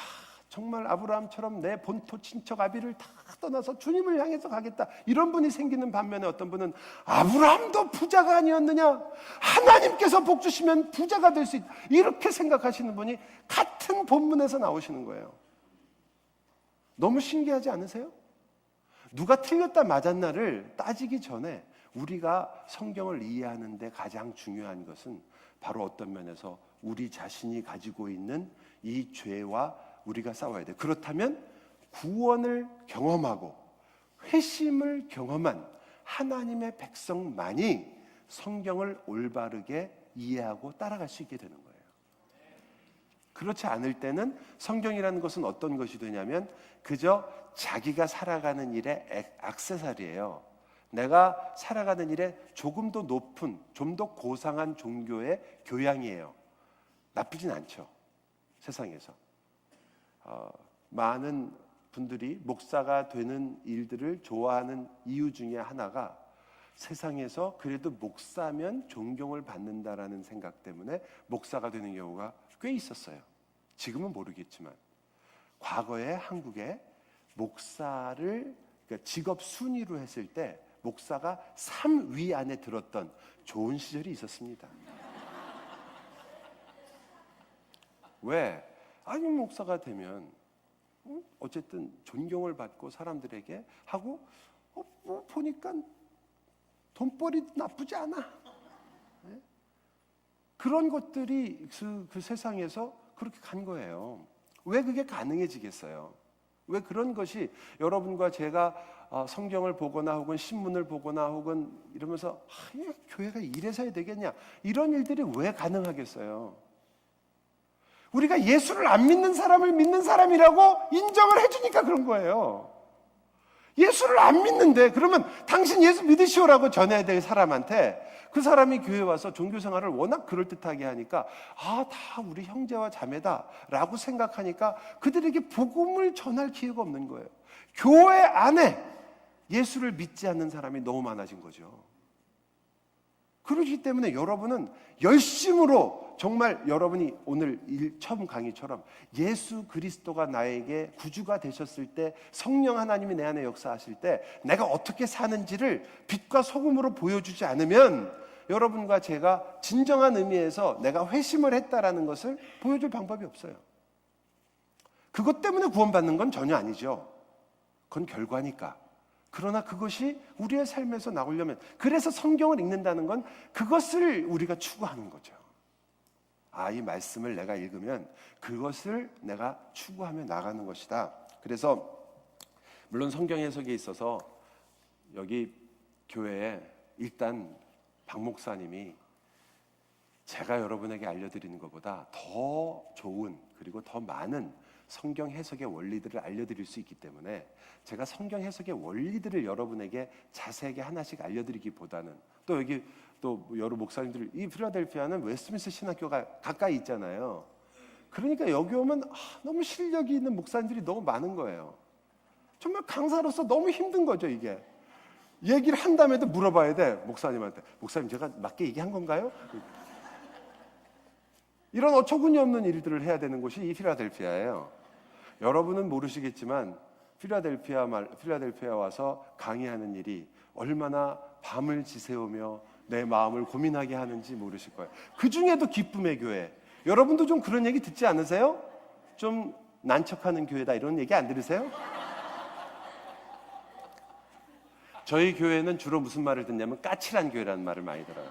S1: 정말 아브라함처럼 내 본토 친척 아비를 다 떠나서 주님을 향해서 가겠다 이런 분이 생기는 반면에 어떤 분은 아브라함도 부자가 아니었느냐 하나님께서 복 주시면 부자가 될 수 있다 이렇게 생각하시는 분이 같은 본문에서 나오시는 거예요. 너무 신기하지 않으세요? 누가 틀렸다 맞았나를 따지기 전에 우리가 성경을 이해하는 데 가장 중요한 것은 바로 어떤 면에서 우리 자신이 가지고 있는 이 죄와 우리가 싸워야 돼. 그렇다면 구원을 경험하고 회심을 경험한 하나님의 백성만이 성경을 올바르게 이해하고 따라갈 수 있게 되는 거예요. 그렇지 않을 때는 성경이라는 것은 어떤 것이 되냐면 그저 자기가 살아가는 일의 액세서리예요. 내가 살아가는 일에 조금 더 높은, 좀 더 고상한 종교의 교양이에요. 나쁘진 않죠. 세상에서. 많은 분들이 목사가 되는 일들을 좋아하는 이유 중에 하나가 세상에서 그래도 목사면 존경을 받는다라는 생각 때문에 목사가 되는 경우가 꽤 있었어요. 지금은 모르겠지만 과거에 한국에 목사를 그러니까 직업 순위로 했을 때 목사가 3위 안에 들었던 좋은 시절이 있었습니다. 왜? 목사가 되면 어쨌든 존경을 받고 사람들에게 하고 보니까 돈벌이도 나쁘지 않아. 네? 그런 것들이 그 세상에서 그렇게 간 거예요. 왜 그게 가능해지겠어요? 왜 그런 것이 여러분과 제가 성경을 보거나 혹은 신문을 보거나 혹은 이러면서 교회가 이래서 해야 되겠냐 이런 일들이 왜 가능하겠어요? 우리가 예수를 안 믿는 사람을 믿는 사람이라고 인정을 해주니까 그런 거예요. 예수를 안 믿는데 그러면 당신 예수 믿으시오라고 전해야 될 사람한테 그 사람이 교회에 와서 종교생활을 워낙 그럴듯하게 하니까 다 우리 형제와 자매다라고 생각하니까 그들에게 복음을 전할 기회가 없는 거예요. 교회 안에 예수를 믿지 않는 사람이 너무 많아진 거죠. 그렇기 때문에 여러분은 열심으로 정말 여러분이 오늘 처음 강의처럼 예수 그리스도가 나에게 구주가 되셨을 때 성령 하나님이 내 안에 역사하실 때 내가 어떻게 사는지를 빛과 소금으로 보여주지 않으면 여러분과 제가 진정한 의미에서 내가 회심을 했다라는 것을 보여줄 방법이 없어요. 그것 때문에 구원받는 건 전혀 아니죠. 그건 결과니까. 그러나 그것이 우리의 삶에서 나오려면, 그래서 성경을 읽는다는 건 그것을 우리가 추구하는 거죠. 이 말씀을 내가 읽으면 그것을 내가 추구하며 나가는 것이다. 그래서 물론 성경 해석에 있어서 여기 교회에 일단 박 목사님이 제가 여러분에게 알려드리는 것보다 더 좋은, 그리고 더 많은 성경 해석의 원리들을 알려드릴 수 있기 때문에 제가 성경 해석의 원리들을 여러분에게 자세하게 하나씩 알려드리기보다는, 또 여기 또 여러 목사님들, 이 필라델피아는 웨스트민스터 신학교가 가까이 있잖아요. 그러니까 여기 오면 너무 실력이 있는 목사님들이 너무 많은 거예요. 정말 강사로서 너무 힘든 거죠. 이게 얘기를 한 다음에도 물어봐야 돼. 목사님한테, 목사님 제가 맞게 얘기한 건가요? 이런 어처구니 없는 일들을 해야 되는 곳이 이 필라델피아예요. 여러분은 모르시겠지만 필라델피아 와서 강의하는 일이 얼마나 밤을 지새우며 내 마음을 고민하게 하는지 모르실 거예요. 그 중에도 기쁨의 교회. 여러분도 좀 그런 얘기 듣지 않으세요? 좀 난척하는 교회다 이런 얘기 안 들으세요? 저희 교회는 주로 무슨 말을 듣냐면 까칠한 교회라는 말을 많이 들어요.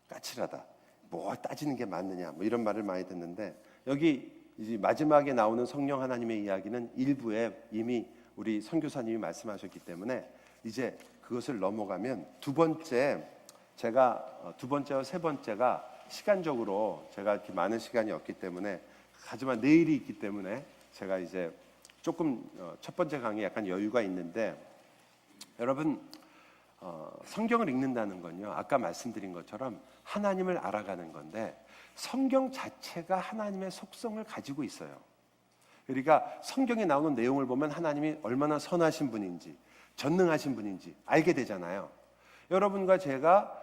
S1: 까칠하다. 뭐 따지는 게 맞느냐, 뭐 이런 말을 많이 듣는데, 여기 이제 마지막에 나오는 성령 하나님의 이야기는 일부에 이미 우리 선교사님이 말씀하셨기 때문에 이제 그것을 넘어가면 두 번째와 세 번째가 시간적으로 제가 이렇게 많은 시간이 없기 때문에, 하지만 내일이 있기 때문에 제가 이제 조금 첫 번째 강의에 약간 여유가 있는데, 여러분 성경을 읽는다는 건요, 아까 말씀드린 것처럼 하나님을 알아가는 건데, 성경 자체가 하나님의 속성을 가지고 있어요. 그러니까 성경에 나오는 내용을 보면 하나님이 얼마나 선하신 분인지, 전능하신 분인지 알게 되잖아요. 여러분과 제가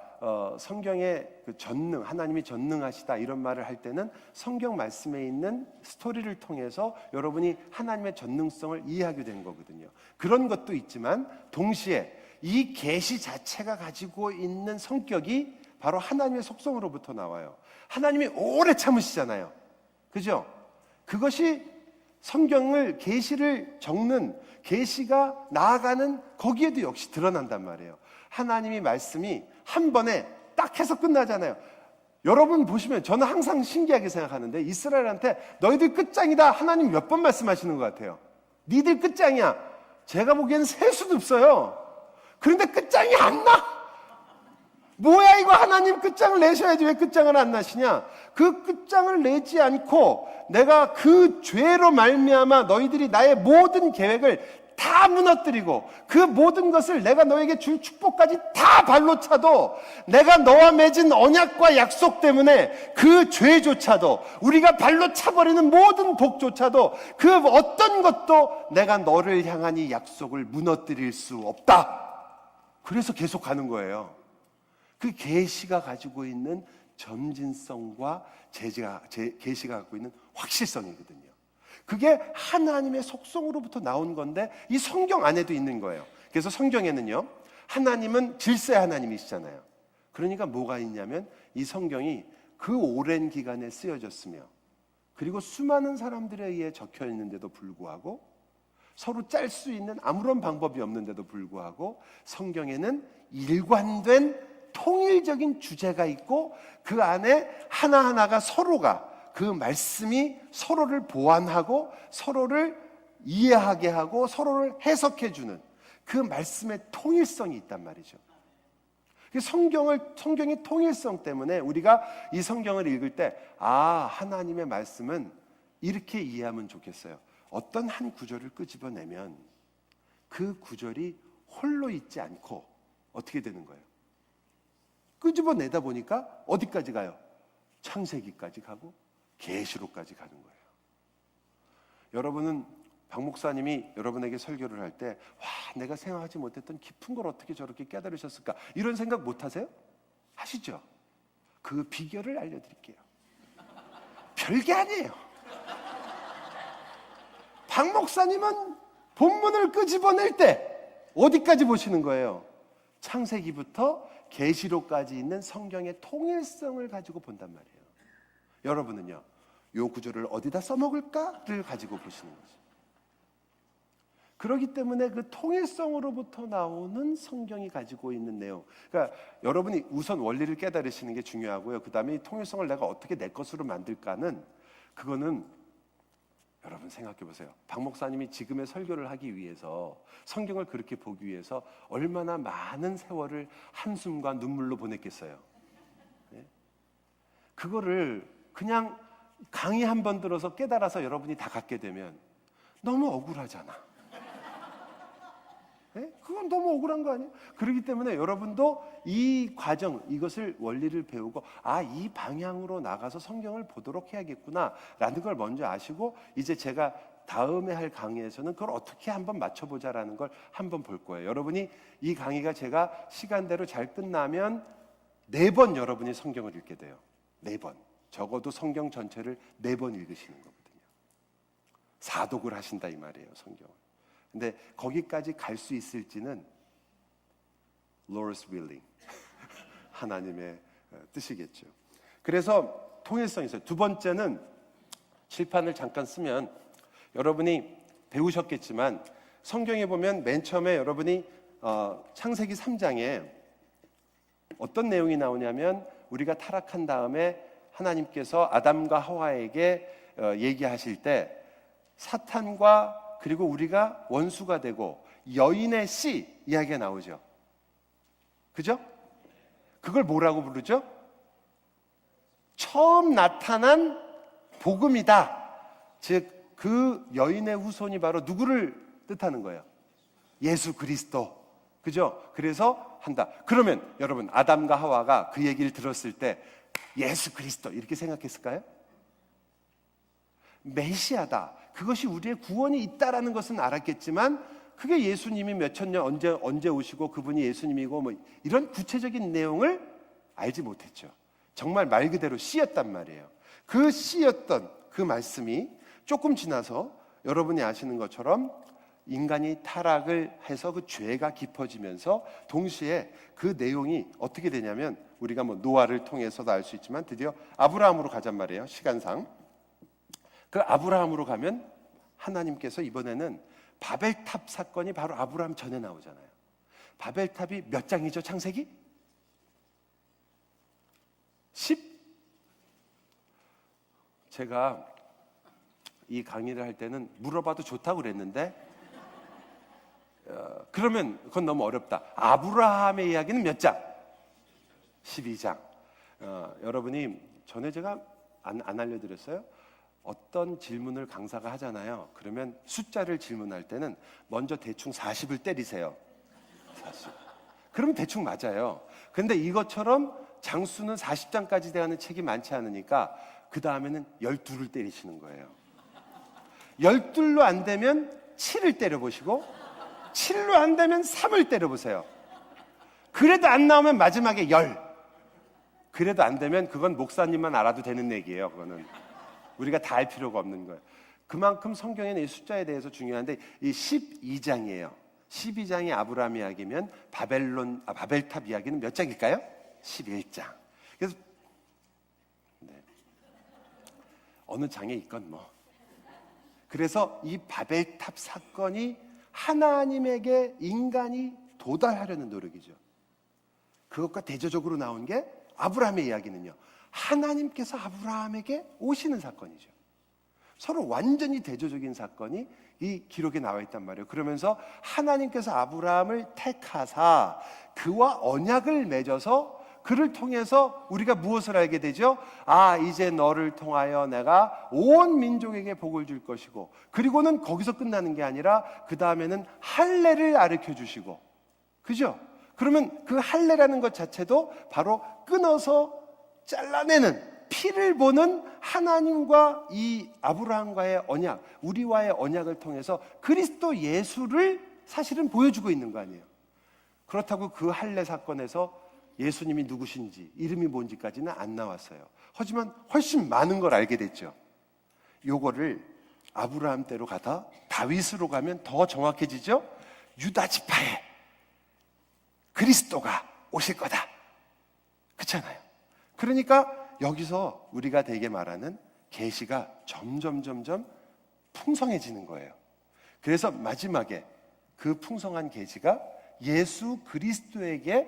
S1: 성경의 그 전능, 하나님이 전능하시다 이런 말을 할 때는 성경 말씀에 있는 스토리를 통해서 여러분이 하나님의 전능성을 이해하게 된 거거든요. 그런 것도 있지만 동시에 이 계시 자체가 가지고 있는 성격이 바로 하나님의 속성으로부터 나와요. 하나님이 오래 참으시잖아요. 그죠? 그것이 성경을, 계시를 적는, 계시가 나아가는 거기에도 역시 드러난단 말이에요. 하나님이 말씀이 한 번에 딱 해서 끝나잖아요. 여러분 보시면 저는 항상 신기하게 생각하는데, 이스라엘한테 너희들 끝장이다 하나님 몇 번 말씀하시는 것 같아요. 니들 끝장이야. 제가 보기에는 셀 수도 없어요. 그런데 끝장이 안 나. 뭐야 이거, 하나님 끝장을 내셔야지 왜 끝장을 안 나시냐. 그 끝장을 내지 않고 내가 그 죄로 말미암아 너희들이 나의 모든 계획을 다 무너뜨리고 그 모든 것을 내가 너에게 줄 축복까지 다 발로 차도, 내가 너와 맺은 언약과 약속 때문에 그 죄조차도, 우리가 발로 차버리는 모든 복조차도, 그 어떤 것도 내가 너를 향한 이 약속을 무너뜨릴 수 없다. 그래서 계속 가는 거예요. 그 계시가 가지고 있는 점진성과 계시가 갖고 있는 확실성이거든요. 그게 하나님의 속성으로부터 나온 건데 이 성경 안에도 있는 거예요. 그래서 성경에는요, 하나님은 질서의 하나님이시잖아요. 그러니까 뭐가 있냐면 이 성경이 그 오랜 기간에 쓰여졌으며, 그리고 수많은 사람들에 의해 적혀 있는데도 불구하고, 서로 짤 수 있는 아무런 방법이 없는데도 불구하고 성경에는 일관된 통일적인 주제가 있고, 그 안에 하나하나가 서로가, 그 말씀이 서로를 보완하고 서로를 이해하게 하고 서로를 해석해주는 그 말씀의 통일성이 있단 말이죠. 성경의 통일성 때문에 우리가 이 성경을 읽을 때, 하나님의 말씀은 이렇게 이해하면 좋겠어요. 어떤 한 구절을 끄집어내면 그 구절이 홀로 있지 않고 어떻게 되는 거예요? 끄집어내다 보니까 어디까지 가요? 창세기까지 가고 계시록까지 가는 거예요. 여러분은 박 목사님이 여러분에게 설교를 할 때, 내가 생각하지 못했던 깊은 걸 어떻게 저렇게 깨달으셨을까, 이런 생각 못 하세요? 하시죠? 그 비결을 알려드릴게요. 별게 아니에요. 박 목사님은 본문을 끄집어낼 때 어디까지 보시는 거예요? 창세기부터 계시록까지 있는 성경의 통일성을 가지고 본단 말이에요. 여러분은요, 요 구절을 어디다 써먹을까를 가지고 보시는 거죠. 그렇기 때문에 그 통일성으로부터 나오는 성경이 가지고 있는 내용, 그러니까 여러분이 우선 원리를 깨달으시는 게 중요하고요. 그 다음에 이 통일성을 내가 어떻게 내 것으로 만들까는, 그거는 여러분 생각해 보세요. 박 목사님이 지금의 설교를 하기 위해서, 성경을 그렇게 보기 위해서 얼마나 많은 세월을 한숨과 눈물로 보냈겠어요. 네? 그거를 그냥 강의 한 번 들어서 깨달아서 여러분이 다 갖게 되면 너무 억울하잖아. 네? 그건 너무 억울한 거 아니에요? 그렇기 때문에 여러분도 이 과정, 이것을 원리를 배우고, 이 방향으로 나가서 성경을 보도록 해야겠구나 라는 걸 먼저 아시고, 이제 제가 다음에 할 강의에서는 그걸 어떻게 한번 맞춰보자라는 걸 한번 볼 거예요. 여러분이 이 강의가 제가 시간대로 잘 끝나면 4번 여러분이 성경을 읽게 돼요. 4번. 적어도 성경 전체를 4번 읽으시는 거거든요. 사독을 하신다 이 말이에요, 성경을. 근데 거기까지 갈 수 있을지는 Lord's willing, 하나님의 뜻이겠죠. 그래서 통일성이 있어요. 두 번째는, 칠판을 잠깐 쓰면 여러분이 배우셨겠지만, 성경에 보면 맨 처음에 여러분이 창세기 3장에 어떤 내용이 나오냐면, 우리가 타락한 다음에 하나님께서 아담과 하와에게 얘기하실 때 사탄과 그리고 우리가 원수가 되고 여인의 씨 이야기가 나오죠. 그죠? 그걸 뭐라고 부르죠? 처음 나타난 복음이다. 즉 그 여인의 후손이 바로 누구를 뜻하는 거예요? 예수 그리스도. 그죠? 그래서 한다. 그러면 여러분, 아담과 하와가 그 얘기를 들었을 때 예수 그리스도 이렇게 생각했을까요? 메시아다, 그것이 우리의 구원이 있다라는 것은 알았겠지만, 그게 예수님이 몇천 년 언제 오시고 그분이 예수님이고 뭐 이런 구체적인 내용을 알지 못했죠. 정말 말 그대로 씨였단 말이에요. 그 씨였던 그 말씀이 조금 지나서 여러분이 아시는 것처럼 인간이 타락을 해서 그 죄가 깊어지면서 동시에 그 내용이 어떻게 되냐면, 우리가 뭐 노아를 통해서도 알 수 있지만 드디어 아브라함으로 가잔 말이에요. 시간상 그 아브라함으로 가면 하나님께서 이번에는 바벨탑 사건이 바로 아브라함 전에 나오잖아요. 바벨탑이 몇 장이죠, 창세기? 10? 제가 이 강의를 할 때는 물어봐도 좋다고 그랬는데, 그러면 그건 너무 어렵다. 아브라함의 이야기는 몇 장? 12장. 여러분이 전에 제가 안 알려드렸어요? 어떤 질문을 강사가 하잖아요. 그러면 숫자를 질문할 때는 먼저 대충 40을 때리세요. 40. 그러면 대충 맞아요. 근데 이것처럼 장수는 40장까지 대하는 책이 많지 않으니까 그 다음에는 12를 때리시는 거예요. 12로 안 되면 7을 때려보시고, 7로 안 되면 3을 때려보세요. 그래도 안 나오면 마지막에 10. 그래도 안 되면 그건 목사님만 알아도 되는 얘기예요. 그거는 우리가 다 알 필요가 없는 거예요. 그만큼 성경에는 이 숫자에 대해서 중요한데, 이 12장이에요. 12장이 아브라함 이야기면 바벨탑 이야기는 몇 장일까요? 11장. 그래서 어느 장에 있건 뭐. 그래서 이 바벨탑 사건이 하나님에게 인간이 도달하려는 노력이죠. 그것과 대조적으로 나온 게 아브라함의 이야기는요, 하나님께서 아브라함에게 오시는 사건이죠. 서로 완전히 대조적인 사건이 이 기록에 나와 있단 말이에요. 그러면서 하나님께서 아브라함을 택하사 그와 언약을 맺어서 그를 통해서 우리가 무엇을 알게 되죠? 이제 너를 통하여 내가 온 민족에게 복을 줄 것이고, 그리고는 거기서 끝나는 게 아니라 그 다음에는 할례를 가르쳐 주시고, 그죠? 그러면 그 할례라는 것 자체도 바로 끊어서 잘라내는, 피를 보는 하나님과 이 아브라함과의 언약, 우리와의 언약을 통해서 그리스도 예수를 사실은 보여주고 있는 거 아니에요. 그렇다고 그 할례 사건에서 예수님이 누구신지, 이름이 뭔지까지는 안 나왔어요. 하지만 훨씬 많은 걸 알게 됐죠. 요거를 아브라함 때로 가다 다윗으로 가면 더 정확해지죠. 유다 지파에 그리스도가 오실 거다. 그렇잖아요. 그러니까 여기서 우리가 되게 말하는 계시가 점점 풍성해지는 거예요. 그래서 마지막에 그 풍성한 계시가 예수 그리스도에게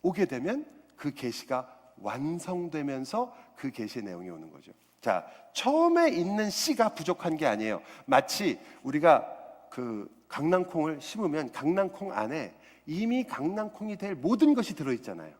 S1: 오게 되면 그 계시가 완성되면서 그 계시의 내용이 오는 거죠. 자, 처음에 있는 씨가 부족한 게 아니에요. 마치 우리가 그 강낭콩을 심으면 강낭콩 안에 이미 강낭콩이 될 모든 것이 들어있잖아요.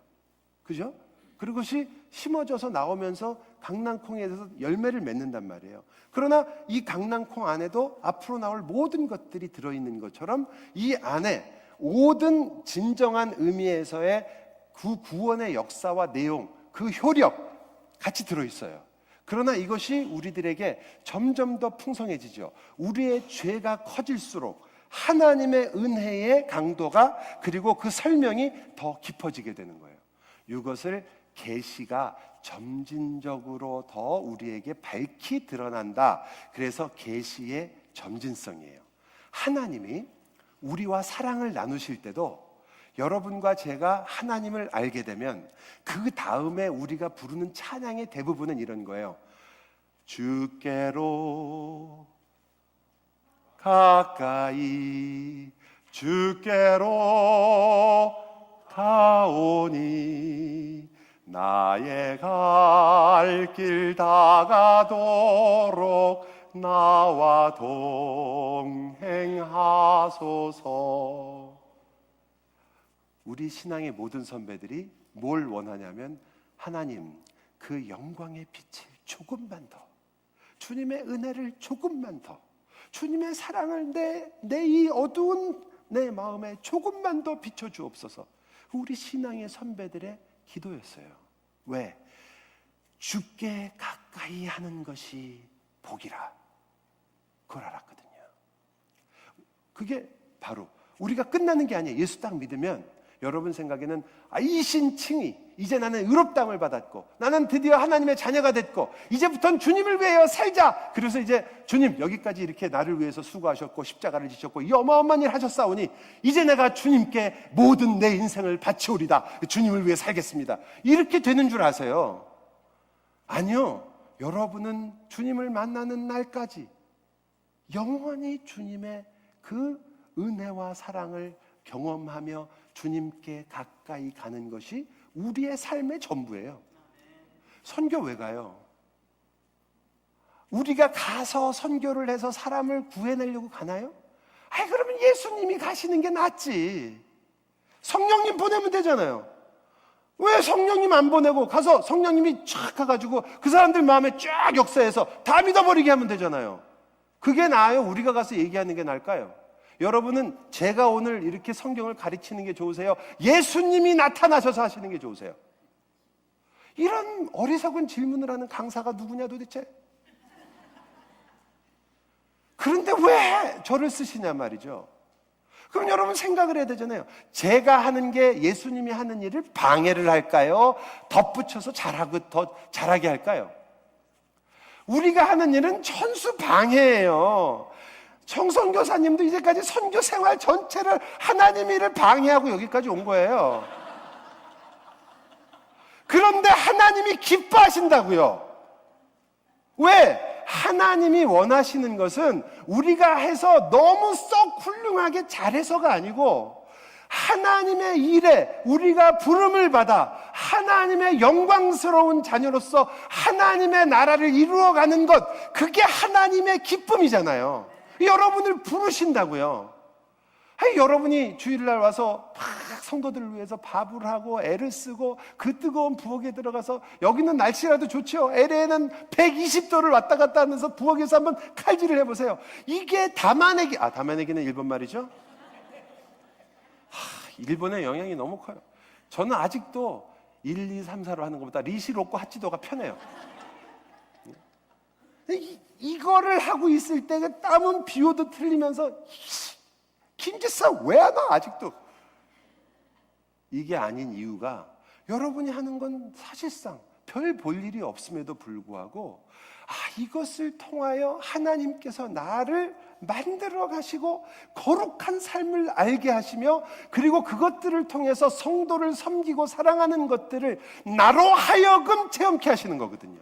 S1: 그죠? 그것이 심어져서 나오면서 강낭콩에 대해서 열매를 맺는단 말이에요. 그러나 이 강낭콩 안에도 앞으로 나올 모든 것들이 들어있는 것처럼 이 안에 모든 진정한 의미에서의 그 구원의 역사와 내용, 그 효력 같이 들어있어요. 그러나 이것이 우리들에게 점점 더 풍성해지죠. 우리의 죄가 커질수록 하나님의 은혜의 강도가 그리고 그 설명이 더 깊어지게 되는 거예요. 이것을 계시가 점진적으로 더 우리에게 밝히 드러난다. 그래서 계시의 점진성이에요. 하나님이 우리와 사랑을 나누실 때도 여러분과 제가 하나님을 알게 되면 그 다음에 우리가 부르는 찬양의 대부분은 이런 거예요. 주께로 가까이 주께로 가오니 나의 갈 길 다가도록 나와 동행하소서. 우리 신앙의 모든 선배들이 뭘 원하냐면 하나님 그 영광의 빛을 조금만 더, 주님의 은혜를 조금만 더, 주님의 사랑을 내 이 어두운 내 마음에 조금만 더 비춰주옵소서. 우리 신앙의 선배들의 기도였어요. 왜? 주께 가까이 하는 것이 복이라. 그걸 알았거든요. 그게 바로 우리가 끝나는 게 아니에요. 예수 딱 믿으면 여러분 생각에는 이신칭의, 이제 나는 의롭다함을 받았고 나는 드디어 하나님의 자녀가 됐고 이제부터는 주님을 위하여 살자. 그래서 이제 주님 여기까지 이렇게 나를 위해서 수고하셨고 십자가를 지셨고 이 어마어마한 일 하셨사오니 이제 내가 주님께 모든 내 인생을 바치오리다. 주님을 위해 살겠습니다. 이렇게 되는 줄 아세요? 아니요. 여러분은 주님을 만나는 날까지 영원히 주님의 그 은혜와 사랑을 경험하며 주님께 가까이 가는 것이 우리의 삶의 전부예요. 선교 왜 가요? 우리가 가서 선교를 해서 사람을 구해내려고 가나요? 그러면 예수님이 가시는 게 낫지. 성령님 보내면 되잖아요. 왜 성령님 안 보내고 가서 성령님이 쫙 가가지고 그 사람들 마음에 쫙 역사해서 다 믿어버리게 하면 되잖아요. 그게 나아요? 우리가 가서 얘기하는 게 나을까요? 여러분은 제가 오늘 이렇게 성경을 가르치는 게 좋으세요? 예수님이 나타나셔서 하시는 게 좋으세요? 이런 어리석은 질문을 하는 강사가 누구냐 도대체? 그런데 왜 저를 쓰시냐 말이죠. 그럼 여러분 생각을 해야 되잖아요. 제가 하는 게 예수님이 하는 일을 방해를 할까요? 덧붙여서 더 잘하게 할까요? 우리가 하는 일은 천수 방해예요. 청선교사님도 이제까지 선교 생활 전체를 하나님 일을 방해하고 여기까지 온 거예요. 그런데 하나님이 기뻐하신다고요. 왜? 하나님이 원하시는 것은 우리가 해서 너무 썩 훌륭하게 잘해서가 아니고 하나님의 일에 우리가 부름을 받아 하나님의 영광스러운 자녀로서 하나님의 나라를 이루어가는 것, 그게 하나님의 기쁨이잖아요. 여러분을 부르신다고요. 여러분이 주일날 와서 막 성도들을 위해서 밥을 하고 애를 쓰고 그 뜨거운 부엌에 들어가서, 여기는 날씨라도 좋죠. LA에는 120도를 왔다 갔다 하면서 부엌에서 한번 칼질을 해보세요. 이게 다마네기, 다마네기는 일본 말이죠. 일본의 영향이 너무 커요. 저는 아직도 1, 2, 3, 4로 하는 것보다 리시로코 하치도가 편해요. 이거를 하고 있을 때 땀은 비 오도 틀리면서 김지사 왜 안 와? 아직도. 이게 아닌 이유가 여러분이 하는 건 사실상 별 볼 일이 없음에도 불구하고 이것을 통하여 하나님께서 나를 만들어 가시고 거룩한 삶을 알게 하시며, 그리고 그것들을 통해서 성도를 섬기고 사랑하는 것들을 나로 하여금 체험케 하시는 거거든요.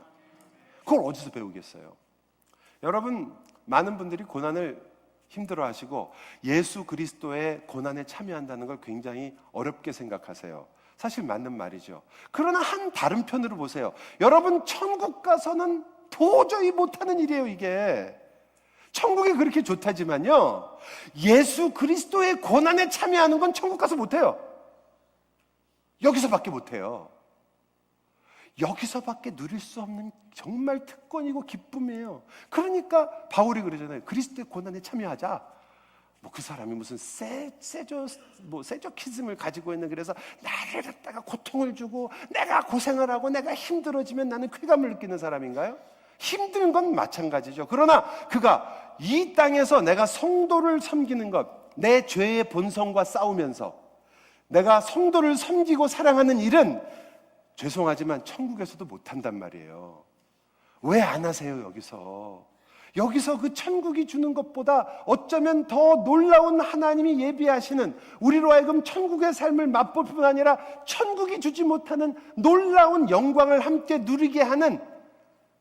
S1: 그걸 어디서 배우겠어요? 여러분, 많은 분들이 고난을 힘들어하시고 예수 그리스도의 고난에 참여한다는 걸 굉장히 어렵게 생각하세요. 사실 맞는 말이죠. 그러나 한 다른 편으로 보세요. 여러분, 천국 가서는 도저히 못하는 일이에요, 이게. 천국이 그렇게 좋다지만요, 예수 그리스도의 고난에 참여하는 건 천국 가서 못해요. 여기서밖에 못해요. 여기서밖에 누릴 수 없는 정말 특권이고 기쁨이에요. 그러니까 바울이 그러잖아요. 그리스도의 고난에 참여하자. 뭐 그 사람이 무슨 세조키즘을 가지고 있는, 그래서 나를 갖다가 고통을 주고 내가 고생을 하고 내가 힘들어지면 나는 쾌감을 느끼는 사람인가요? 힘든 건 마찬가지죠. 그러나 그가 이 땅에서 내가 성도를 섬기는 것, 내 죄의 본성과 싸우면서 내가 성도를 섬기고 사랑하는 일은 죄송하지만 천국에서도 못한단 말이에요. 왜 안 하세요, 여기서? 여기서 그 천국이 주는 것보다 어쩌면 더 놀라운 하나님이 예비하시는, 우리로 하여금 천국의 삶을 맛볼 뿐 아니라 천국이 주지 못하는 놀라운 영광을 함께 누리게 하는,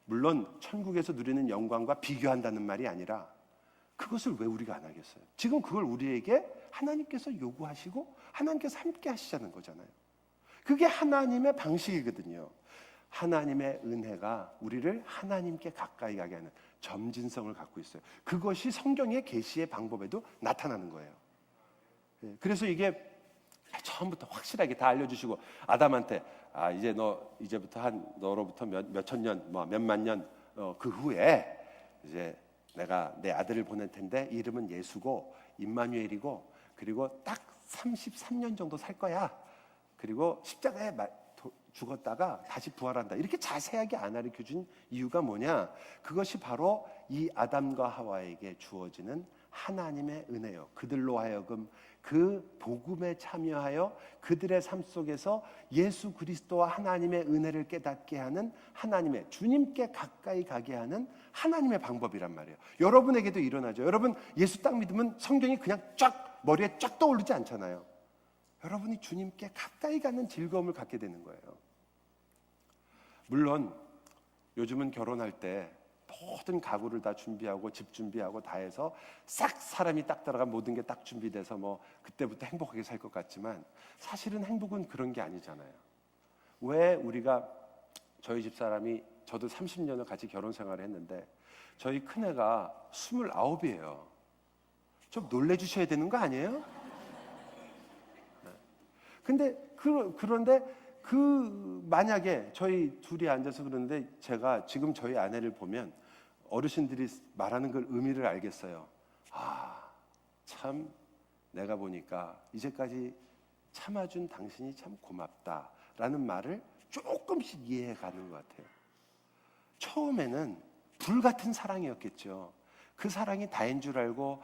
S1: 물론 천국에서 누리는 영광과 비교한다는 말이 아니라 그것을 왜 우리가 안 하겠어요? 지금 그걸 우리에게 하나님께서 요구하시고 하나님께서 함께 하시자는 거잖아요. 그게 하나님의 방식이거든요. 하나님의 은혜가 우리를 하나님께 가까이 가게 하는 점진성을 갖고 있어요. 그것이 성경의 계시의 방법에도 나타나는 거예요. 그래서 이게 처음부터 확실하게 다 알려주시고, 아담한테 이제 이제부터 너로부터 몇천 년, 몇만 년 그 후에 이제 내가 내 아들을 보낼 텐데 이름은 예수고 임마누엘이고, 그리고 딱 33년 정도 살 거야. 그리고 십자가에 죽었다가 다시 부활한다. 이렇게 자세하게 안 가르쳐준 이유가 뭐냐? 그것이 바로 이 아담과 하와에게 주어지는 하나님의 은혜요. 그들로 하여금 그 복음에 참여하여 그들의 삶 속에서 예수 그리스도와 하나님의 은혜를 깨닫게 하는, 하나님의, 주님께 가까이 가게 하는 하나님의 방법이란 말이에요. 여러분에게도 일어나죠. 여러분, 예수 딱 믿으면 성경이 그냥 머리에 쫙 떠오르지 않잖아요. 여러분이 주님께 가까이 가는 즐거움을 갖게 되는 거예요. 물론 요즘은 결혼할 때 모든 가구를 다 준비하고 집 준비하고 다 해서 싹 사람이 딱 들어간 모든 게 딱 준비돼서 그때부터 행복하게 살 것 같지만, 사실은 행복은 그런 게 아니잖아요. 왜 우리가, 저희 집사람이, 저도 30년을 같이 결혼 생활을 했는데 저희 큰애가 29이에요. 좀 놀래주셔야 되는 거 아니에요? 근데 그런데 만약에 저희 둘이 앉아서 그러는데 제가 지금 저희 아내를 보면 어르신들이 말하는 걸 의미를 알겠어요. 참 내가 보니까 이제까지 참아준 당신이 참 고맙다라는 말을 조금씩 이해해가는 것 같아요. 처음에는 불같은 사랑이었겠죠. 그 사랑이 다인 줄 알고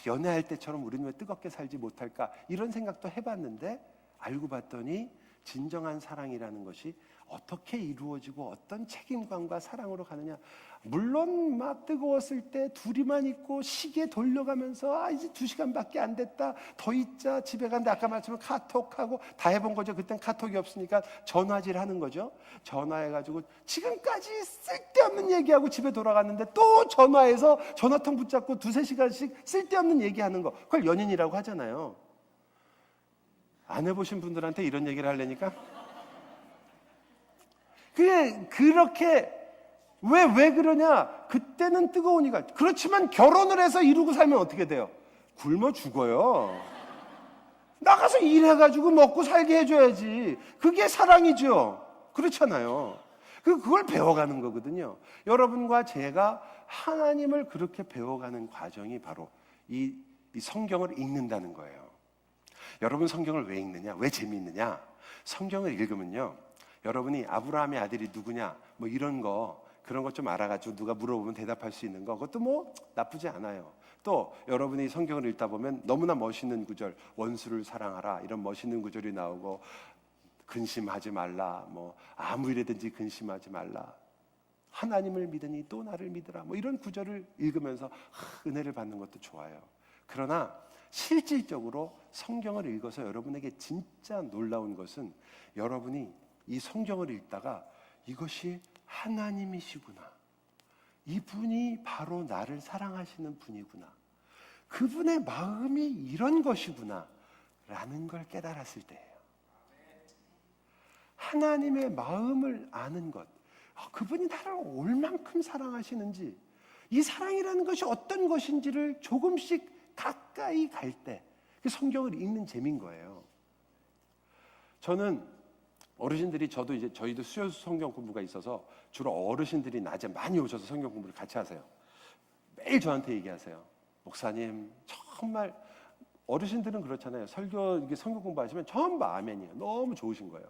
S1: 연애할 때처럼 우리는 왜 뜨겁게 살지 못할까, 이런 생각도 해봤는데 알고 봤더니 진정한 사랑이라는 것이 어떻게 이루어지고 어떤 책임감과 사랑으로 가느냐. 물론 뜨거웠을 때 둘이만 있고 시계 돌려가면서 이제 2시간밖에 안 됐다, 더 있자, 집에 간다, 아까 말씀한 카톡하고 다 해본 거죠. 그땐 카톡이 없으니까 전화질 하는 거죠. 전화해가지고 지금까지 쓸데없는 얘기하고 집에 돌아갔는데 또 전화해서 전화통 붙잡고 2-3시간씩 쓸데없는 얘기하는 거, 그걸 연인이라고 하잖아요. 안 해보신 분들한테 이런 얘기를 하려니까 그렇게 왜 그러냐? 그때는 뜨거우니까. 그렇지만 결혼을 해서 이루고 살면 어떻게 돼요? 굶어 죽어요. 나가서 일해가지고 먹고 살게 해줘야지. 그게 사랑이죠. 그렇잖아요. 그걸 배워가는 거거든요. 여러분과 제가 하나님을 그렇게 배워가는 과정이 바로 이 성경을 읽는다는 거예요. 여러분, 성경을 왜 읽느냐? 왜 재미있느냐? 성경을 읽으면요, 여러분이 아브라함의 아들이 누구냐, 이런 거, 그런 거 좀 알아가지고 누가 물어보면 대답할 수 있는 거, 그것도 나쁘지 않아요. 또 여러분이 성경을 읽다 보면 너무나 멋있는 구절, 원수를 사랑하라, 이런 멋있는 구절이 나오고, 근심하지 말라, 아무 일에든지 근심하지 말라, 하나님을 믿으니 또 나를 믿으라, 이런 구절을 읽으면서 은혜를 받는 것도 좋아요. 그러나 실질적으로 성경을 읽어서 여러분에게 진짜 놀라운 것은, 여러분이 이 성경을 읽다가 이것이 하나님이시구나, 이분이 바로 나를 사랑하시는 분이구나. 그분의 마음이 이런 것이구나 라는 걸 깨달았을 때예요. 하나님의 마음을 아는 것, 그분이 나를 얼만큼 사랑하시는지, 이 사랑이라는 것이 어떤 것인지를 조금씩 가까이 갈 때 성경을 읽는 재미인 거예요. 저는 어르신들이, 저희도 수요 성경 공부가 있어서 주로 어르신들이 낮에 많이 오셔서 성경 공부를 같이 하세요. 매일 저한테 얘기하세요. 목사님, 정말 어르신들은 그렇잖아요. 설교, 성경 공부하시면 전부 아멘이에요. 너무 좋으신 거예요.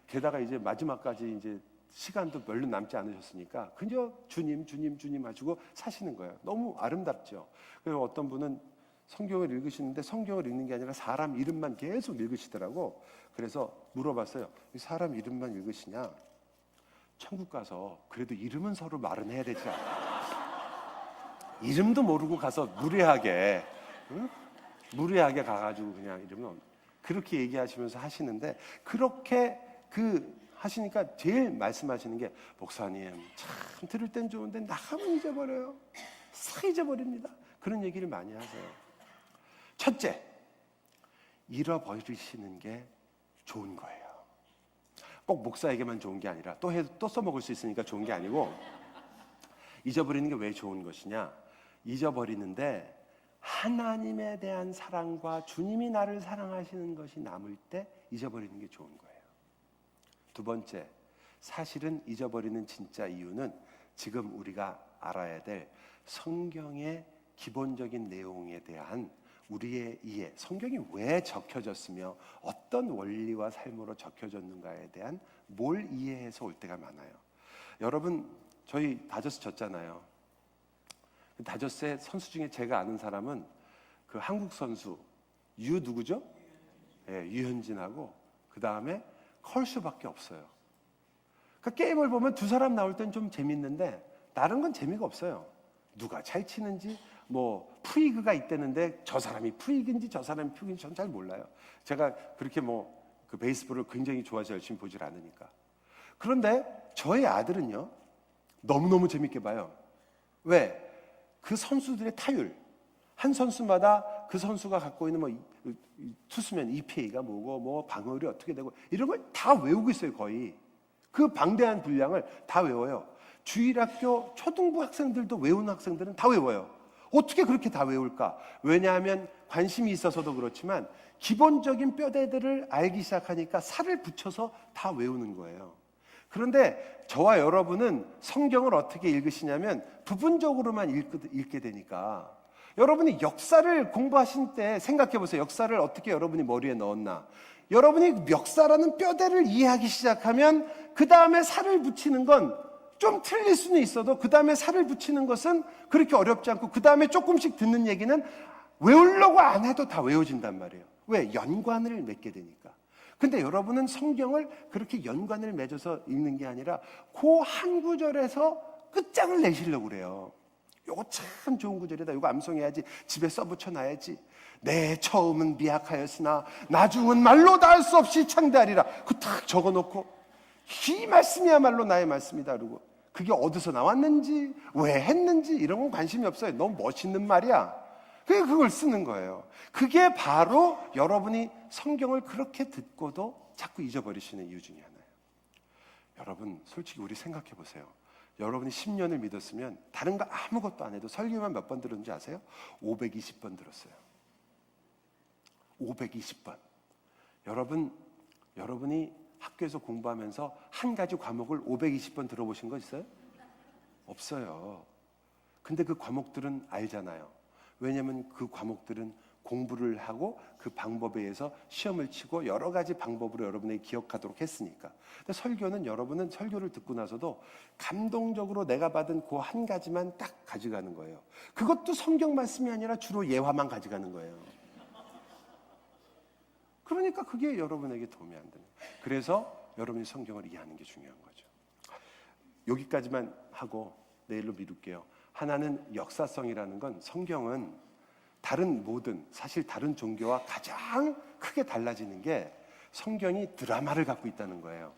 S1: 게다가 이제 마지막까지 이제 시간도 별로 남지 않으셨으니까 그저 주님, 주님, 주님 하시고 사시는 거예요. 너무 아름답죠. 그리고 어떤 분은 성경을 읽으시는데 성경을 읽는 게 아니라 사람 이름만 계속 읽으시더라고. 그래서 물어봤어요. 사람 이름만 읽으시냐? 천국 가서 그래도 이름은 서로 말은 해야 되지 않나? 이름도 모르고 가서 무례하게, 응? 무례하게 가가지고 그냥 이러면 그렇게 얘기하시면서 하시는데, 그렇게 하시니까 제일 말씀하시는 게, 목사님 참 들을 땐 좋은데 나가면 잊어버려요. 싹 잊어버립니다. 그런 얘기를 많이 하세요. 첫째, 잃어버리시는 게 좋은 거예요. 꼭 목사에게만 좋은 게 아니라 또 써먹을 수 있으니까 좋은 게 아니고, 잊어버리는 게 왜 좋은 것이냐? 잊어버리는데 하나님에 대한 사랑과 주님이 나를 사랑하시는 것이 남을 때 잊어버리는 게 좋은 거예요. 두 번째, 사실은 잊어버리는 진짜 이유는 지금 우리가 알아야 될 성경의 기본적인 내용에 대한 우리의 이해, 성경이 왜 적혀졌으며 어떤 원리와 삶으로 적혀졌는가에 대한 뭘 이해해서 올 때가 많아요. 여러분, 저희 다저스 졌잖아요. 다저스의 선수 중에 제가 아는 사람은 그 한국 선수 누구죠? 네, 유현진하고 그 다음에 컬수밖에 없어요. 그러니까 게임을 보면 두 사람 나올 땐 좀 재밌는데 다른 건 재미가 없어요. 누가 잘 치는지, 푸이그가 있다는데 저 사람이 푸이그인지 저 사람이 푸이그인지 전 잘 몰라요. 제가 그렇게 그 베이스볼을 굉장히 좋아해서 열심히 보질 않으니까. 그런데 저희 아들은요, 너무너무 재밌게 봐요. 왜? 그 선수들의 타율, 한 선수마다 그 선수가 갖고 있는 투수면 EPA가 뭐고 방어율이 어떻게 되고 이런 걸 다 외우고 있어요. 거의 그 방대한 분량을 다 외워요. 주일학교 초등부 학생들도 외우는 학생들은 다 외워요. 어떻게 그렇게 다 외울까? 왜냐하면 관심이 있어서도 그렇지만 기본적인 뼈대들을 알기 시작하니까 살을 붙여서 다 외우는 거예요. 그런데 저와 여러분은 성경을 어떻게 읽으시냐면 부분적으로만 읽게 되니까, 여러분이 역사를 공부하실 때 생각해 보세요. 역사를 어떻게 여러분이 머리에 넣었나? 여러분이 역사라는 뼈대를 이해하기 시작하면 그 다음에 살을 붙이는 건 좀 틀릴 수는 있어도 그 다음에 살을 붙이는 것은 그렇게 어렵지 않고, 그 다음에 조금씩 듣는 얘기는 외우려고 안 해도 다 외워진단 말이에요. 왜? 연관을 맺게 되니까. 근데 여러분은 성경을 그렇게 연관을 맺어서 읽는 게 아니라 그 한 구절에서 끝장을 내시려고 그래요. 요거 참 좋은 구절이다. 요거 암송해야지. 집에 써붙여놔야지. 내 처음은 미약하였으나 나중은 말로 다 할 수 없이 창대하리라. 그거 딱 적어놓고, 이 말씀이야말로 나의 말씀이다. 그러고 그게 어디서 나왔는지, 왜 했는지 이런 건 관심이 없어요. 너무 멋있는 말이야. 그래서 그걸 쓰는 거예요. 그게 바로 여러분이 성경을 그렇게 듣고도 자꾸 잊어버리시는 이유 중에 하나예요. 여러분, 솔직히 우리 생각해 보세요. 여러분이 10년을 믿었으면 다른 거 아무것도 안 해도 설교만 몇 번 들었는지 아세요? 520번 들었어요. 520번. 여러분이 학교에서 공부하면서 한 가지 과목을 520번 들어보신 거 있어요? 없어요. 근데 그 과목들은 알잖아요. 왜냐하면 그 과목들은 공부를 하고 그 방법에 의해서 시험을 치고 여러 가지 방법으로 여러분이 기억하도록 했으니까. 근데 설교는 여러분은 설교를 듣고 나서도 감동적으로 내가 받은 그 한 가지만 딱 가져가는 거예요. 그것도 성경 말씀이 아니라 주로 예화만 가져가는 거예요. 그러니까 그게 여러분에게 도움이 안 되는 거예요. 그래서 여러분이 성경을 이해하는 게 중요한 거죠. 여기까지만 하고 내일로 미룰게요. 하나는 역사성이라는 건, 성경은 사실 다른 종교와 가장 크게 달라지는 게 성경이 드라마를 갖고 있다는 거예요.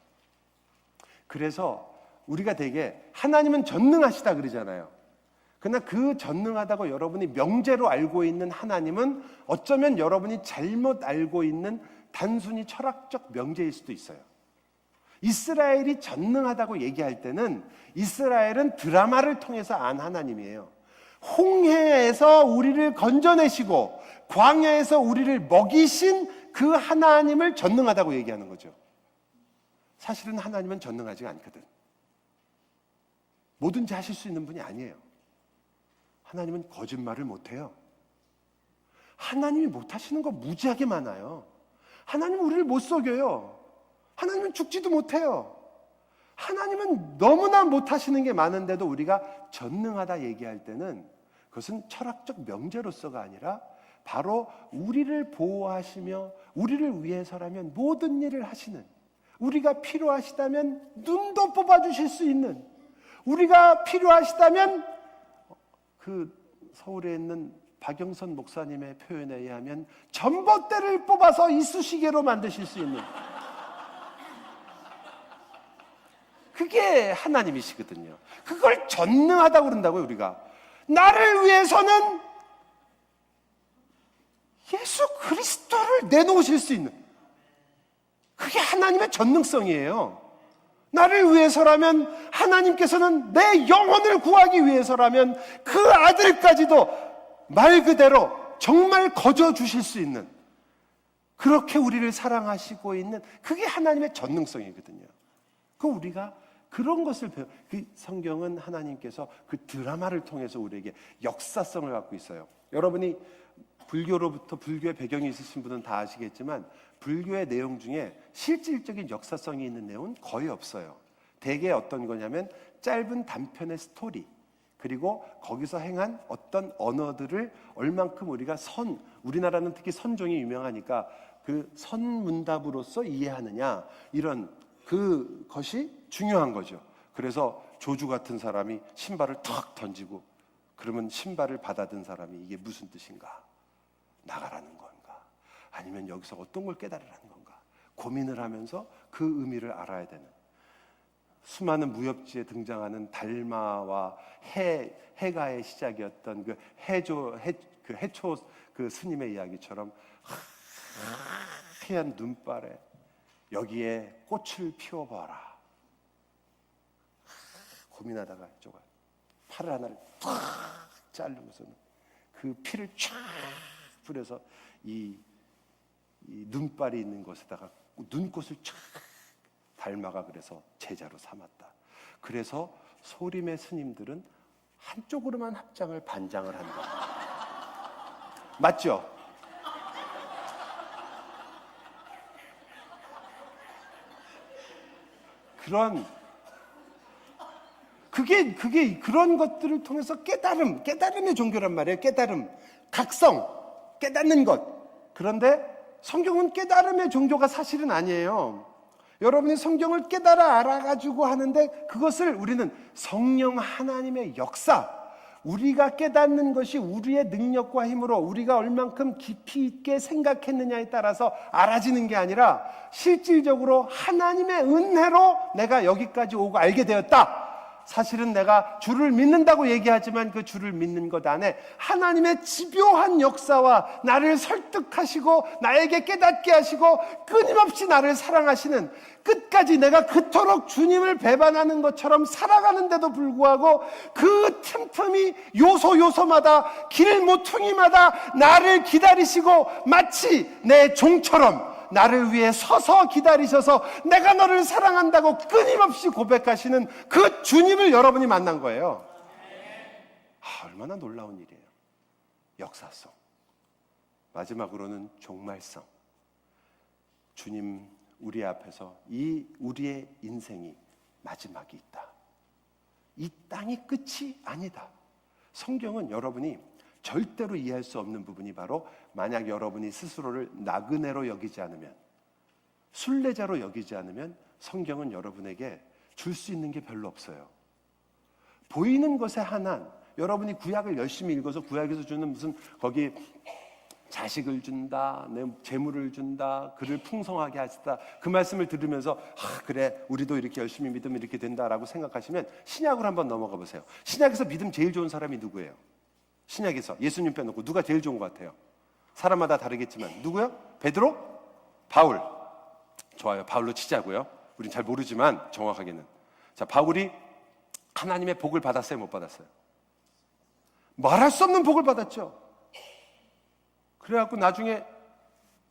S1: 그래서 우리가 되게 하나님은 전능하시다 그러잖아요. 그러나 그 전능하다고 여러분이 명제로 알고 있는 하나님은 어쩌면 여러분이 잘못 알고 있는 단순히 철학적 명제일 수도 있어요. 이스라엘이 전능하다고 얘기할 때는 이스라엘은 드라마를 통해서 안 하나님이에요. 홍해에서 우리를 건져내시고 광야에서 우리를 먹이신 그 하나님을 전능하다고 얘기하는 거죠. 사실은 하나님은 전능하지 않거든. 뭐든지 하실 수 있는 분이 아니에요. 하나님은 거짓말을 못해요. 하나님이 못하시는 거 무지하게 많아요. 하나님은 우리를 못 속여요. 하나님은 죽지도 못해요. 하나님은 너무나 못하시는 게 많은데도 우리가 전능하다 얘기할 때는 그것은 철학적 명제로서가 아니라 바로 우리를 보호하시며 우리를 위해서라면 모든 일을 하시는, 우리가 필요하시다면 눈도 뽑아주실 수 있는, 우리가 필요하시다면 그 서울에 있는 박영선 목사님의 표현에 의하면 전봇대를 뽑아서 이쑤시개로 만드실 수 있는, 그게 하나님이시거든요. 그걸 전능하다고 그런다고요. 우리가 나를 위해서는 예수 그리스도를 내놓으실 수 있는, 그게 하나님의 전능성이에요. 나를 위해서라면, 하나님께서는 내 영혼을 구하기 위해서라면 그 아들까지도 말 그대로 정말 거저 주실 수 있는, 그렇게 우리를 사랑하시고 있는, 그게 하나님의 전능성이거든요. 그 우리가 그런 것을 그 성경은 하나님께서 그 드라마를 통해서 우리에게 역사성을 갖고 있어요. 여러분이 불교로부터, 불교의 배경이 있으신 분은 다 아시겠지만 불교의 내용 중에 실질적인 역사성이 있는 내용은 거의 없어요. 대개 어떤 거냐면 짧은 단편의 스토리, 그리고 거기서 행한 어떤 언어들을 얼만큼 우리가 우리나라는 특히 선종이 유명하니까 그 선문답으로서 이해하느냐, 이런 그것이 중요한 거죠. 그래서 조주 같은 사람이 신발을 탁 던지고 그러면 신발을 받아든 사람이 이게 무슨 뜻인가? 나가라는 건가? 아니면 여기서 어떤 걸 깨달으라는 건가? 고민을 하면서 그 의미를 알아야 되는, 수많은 무협지에 등장하는 달마와 해가의 시작이었던 그 해초 그 스님의 이야기처럼 하얀 눈발에 여기에 꽃을 피워봐라. 고민하다가 저거 팔을 하나를 탁 자르고서는 그 피를 쫙 뿌려서 이 눈발이 있는 곳에다가 눈꽃을 쫙, 달마가 그래서 제자로 삼았다. 그래서 소림의 스님들은 한쪽으로만 합장을 반장을 한다. 맞죠? 그게 그런 것들을 통해서 깨달음의 종교란 말이에요. 깨달음, 각성, 깨닫는 것. 그런데 성경은 깨달음의 종교가 사실은 아니에요. 여러분이 성경을 깨달아 알아가지고 하는데 그것을 우리는 성령 하나님의 역사, 우리가 깨닫는 것이 우리의 능력과 힘으로 우리가 얼만큼 깊이 있게 생각했느냐에 따라서 알아지는 게 아니라 실질적으로 하나님의 은혜로 내가 여기까지 오고 알게 되었다. 사실은 내가 주를 믿는다고 얘기하지만 그 주를 믿는 것 안에 하나님의 집요한 역사와 나를 설득하시고 나에게 깨닫게 하시고 끊임없이 나를 사랑하시는, 끝까지 내가 그토록 주님을 배반하는 것처럼 살아가는데도 불구하고 그 틈틈이 요소마다 길모퉁이마다 나를 기다리시고 마치 내 종처럼 나를 위해 서서 기다리셔서 내가 너를 사랑한다고 끊임없이 고백하시는 그 주님을 여러분이 만난 거예요. 얼마나 놀라운 일이에요. 역사성. 마지막으로는 종말성. 주님 우리 앞에서 이 우리의 인생이 마지막이 있다. 이 땅이 끝이 아니다. 성경은 여러분이 절대로 이해할 수 없는 부분이 바로, 만약 여러분이 스스로를 나그네로 여기지 않으면, 순례자로 여기지 않으면 성경은 여러분에게 줄 수 있는 게 별로 없어요. 보이는 것에 한한, 여러분이 구약을 열심히 읽어서 구약에서 주는 무슨 거기 자식을 준다, 내 재물을 준다, 그를 풍성하게 하시다. 그 말씀을 들으면서 그래 우리도 이렇게 열심히 믿으면 이렇게 된다라고 생각하시면 신약으로 한번 넘어가 보세요. 신약에서 믿음 제일 좋은 사람이 누구예요? 신약에서 예수님 빼놓고 누가 제일 좋은 것 같아요? 사람마다 다르겠지만 누구요? 베드로? 바울. 좋아요. 바울로 치자고요. 우린 잘 모르지만 정확하게는. 자, 바울이 하나님의 복을 받았어요? 못 받았어요? 말할 수 없는 복을 받았죠. 그래갖고 나중에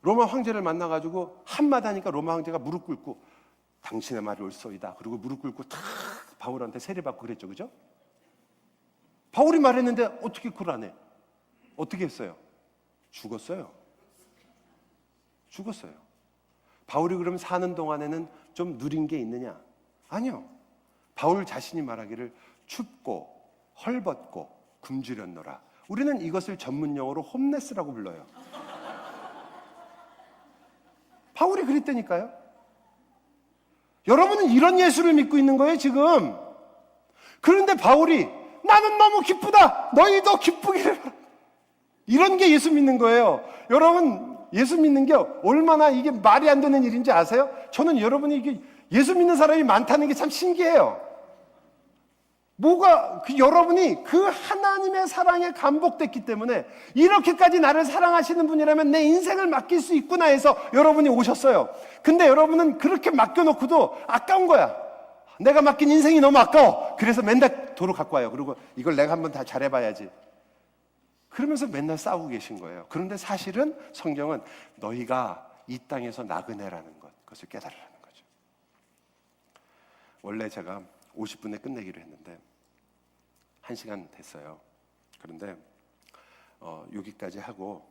S1: 로마 황제를 만나가지고 한마디 하니까 로마 황제가 무릎 꿇고 당신의 말이 옳소이다. 그리고 무릎 꿇고 탁 바울한테 세례받고 그랬죠. 그죠? 바울이 말했는데 어떻게 그걸 안 해? 어떻게 했어요? 죽었어요. 죽었어요. 바울이 그럼 사는 동안에는 좀 누린 게 있느냐? 아니요. 바울 자신이 말하기를 춥고 헐벗고 굶주렸노라. 우리는 이것을 전문 용어로 홈레스라고 불러요. 바울이 그랬다니까요. 여러분은 이런 예수를 믿고 있는 거예요 지금. 그런데 바울이 나는 너무 기쁘다, 너희도 기쁘기를 바라. 이런 게 예수 믿는 거예요. 여러분, 예수 믿는 게 얼마나 이게 말이 안 되는 일인지 아세요? 저는 여러분이 이게 예수 믿는 사람이 많다는 게 참 신기해요. 여러분이 그 하나님의 사랑에 감복됐기 때문에 이렇게까지 나를 사랑하시는 분이라면 내 인생을 맡길 수 있구나 해서 여러분이 오셨어요. 근데 여러분은 그렇게 맡겨놓고도 아까운 거야. 내가 맡긴 인생이 너무 아까워. 그래서 맨날 도로 갖고 와요. 그리고 이걸 내가 한번 다 잘해봐야지. 그러면서 맨날 싸우고 계신 거예요. 그런데 사실은 성경은 너희가 이 땅에서 나그네라는 것, 그것을 깨달으라는 거죠. 원래 제가 50분에 끝내기로 했는데 1시간 됐어요. 그런데 여기까지 하고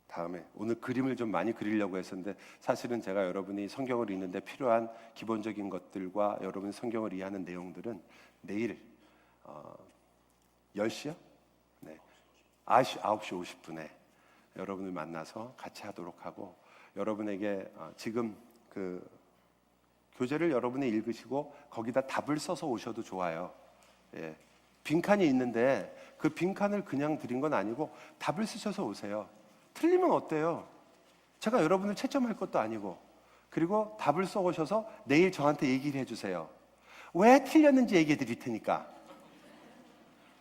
S1: 다음에 오늘 그림을 좀 많이 그리려고 했었는데 사실은 제가 여러분이 성경을 읽는데 필요한 기본적인 것들과 여러분이 성경을 이해하는 내용들은 내일 10시요? 네. 9시 50분에 여러분을 만나서 같이 하도록 하고 여러분에게 지금 그 교재를 여러분이 읽으시고 거기다 답을 써서 오셔도 좋아요. 예. 빈칸이 있는데 그 빈칸을 그냥 드린 건 아니고 답을 쓰셔서 오세요. 틀리면 어때요? 제가 여러분을 채점할 것도 아니고 그리고 답을 써 오셔서 내일 저한테 얘기를 해주세요. 왜 틀렸는지 얘기해 드릴 테니까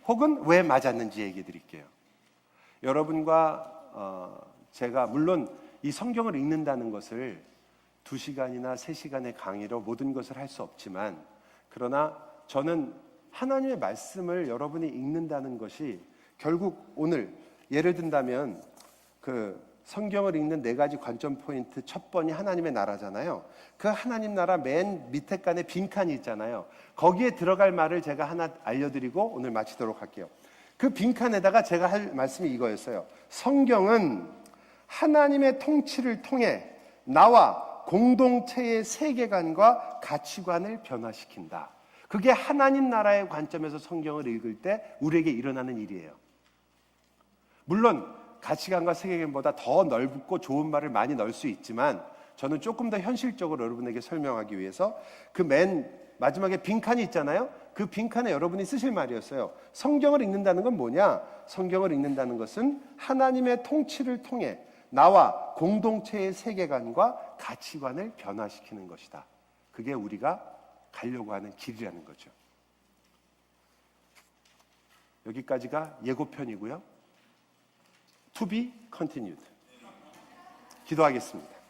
S1: 혹은 왜 맞았는지 얘기해 드릴게요. 여러분과 제가 물론 이 성경을 읽는다는 것을 2시간이나 3시간의 강의로 모든 것을 할 수 없지만 그러나 저는 하나님의 말씀을 여러분이 읽는다는 것이 결국 오늘 예를 든다면 그 성경을 읽는 4가지 관점 포인트 첫 번이 하나님의 나라잖아요. 그 하나님 나라 맨 밑에 칸에 빈칸이 있잖아요. 거기에 들어갈 말을 제가 하나 알려드리고 오늘 마치도록 할게요. 그 빈칸에다가 제가 할 말씀이 이거였어요. 성경은 하나님의 통치를 통해 나와 공동체의 세계관과 가치관을 변화시킨다. 그게 하나님 나라의 관점에서 성경을 읽을 때 우리에게 일어나는 일이에요. 물론 가치관과 세계관보다 더 넓고 좋은 말을 많이 넣을 수 있지만 저는 조금 더 현실적으로 여러분에게 설명하기 위해서 그 맨 마지막에 빈칸이 있잖아요. 그 빈칸에 여러분이 쓰실 말이었어요. 성경을 읽는다는 건 뭐냐? 성경을 읽는다는 것은 하나님의 통치를 통해 나와 공동체의 세계관과 가치관을 변화시키는 것이다. 그게 우리가 가려고 하는 길이라는 거죠. 여기까지가 예고편이고요. To be continued. 기도하겠습니다.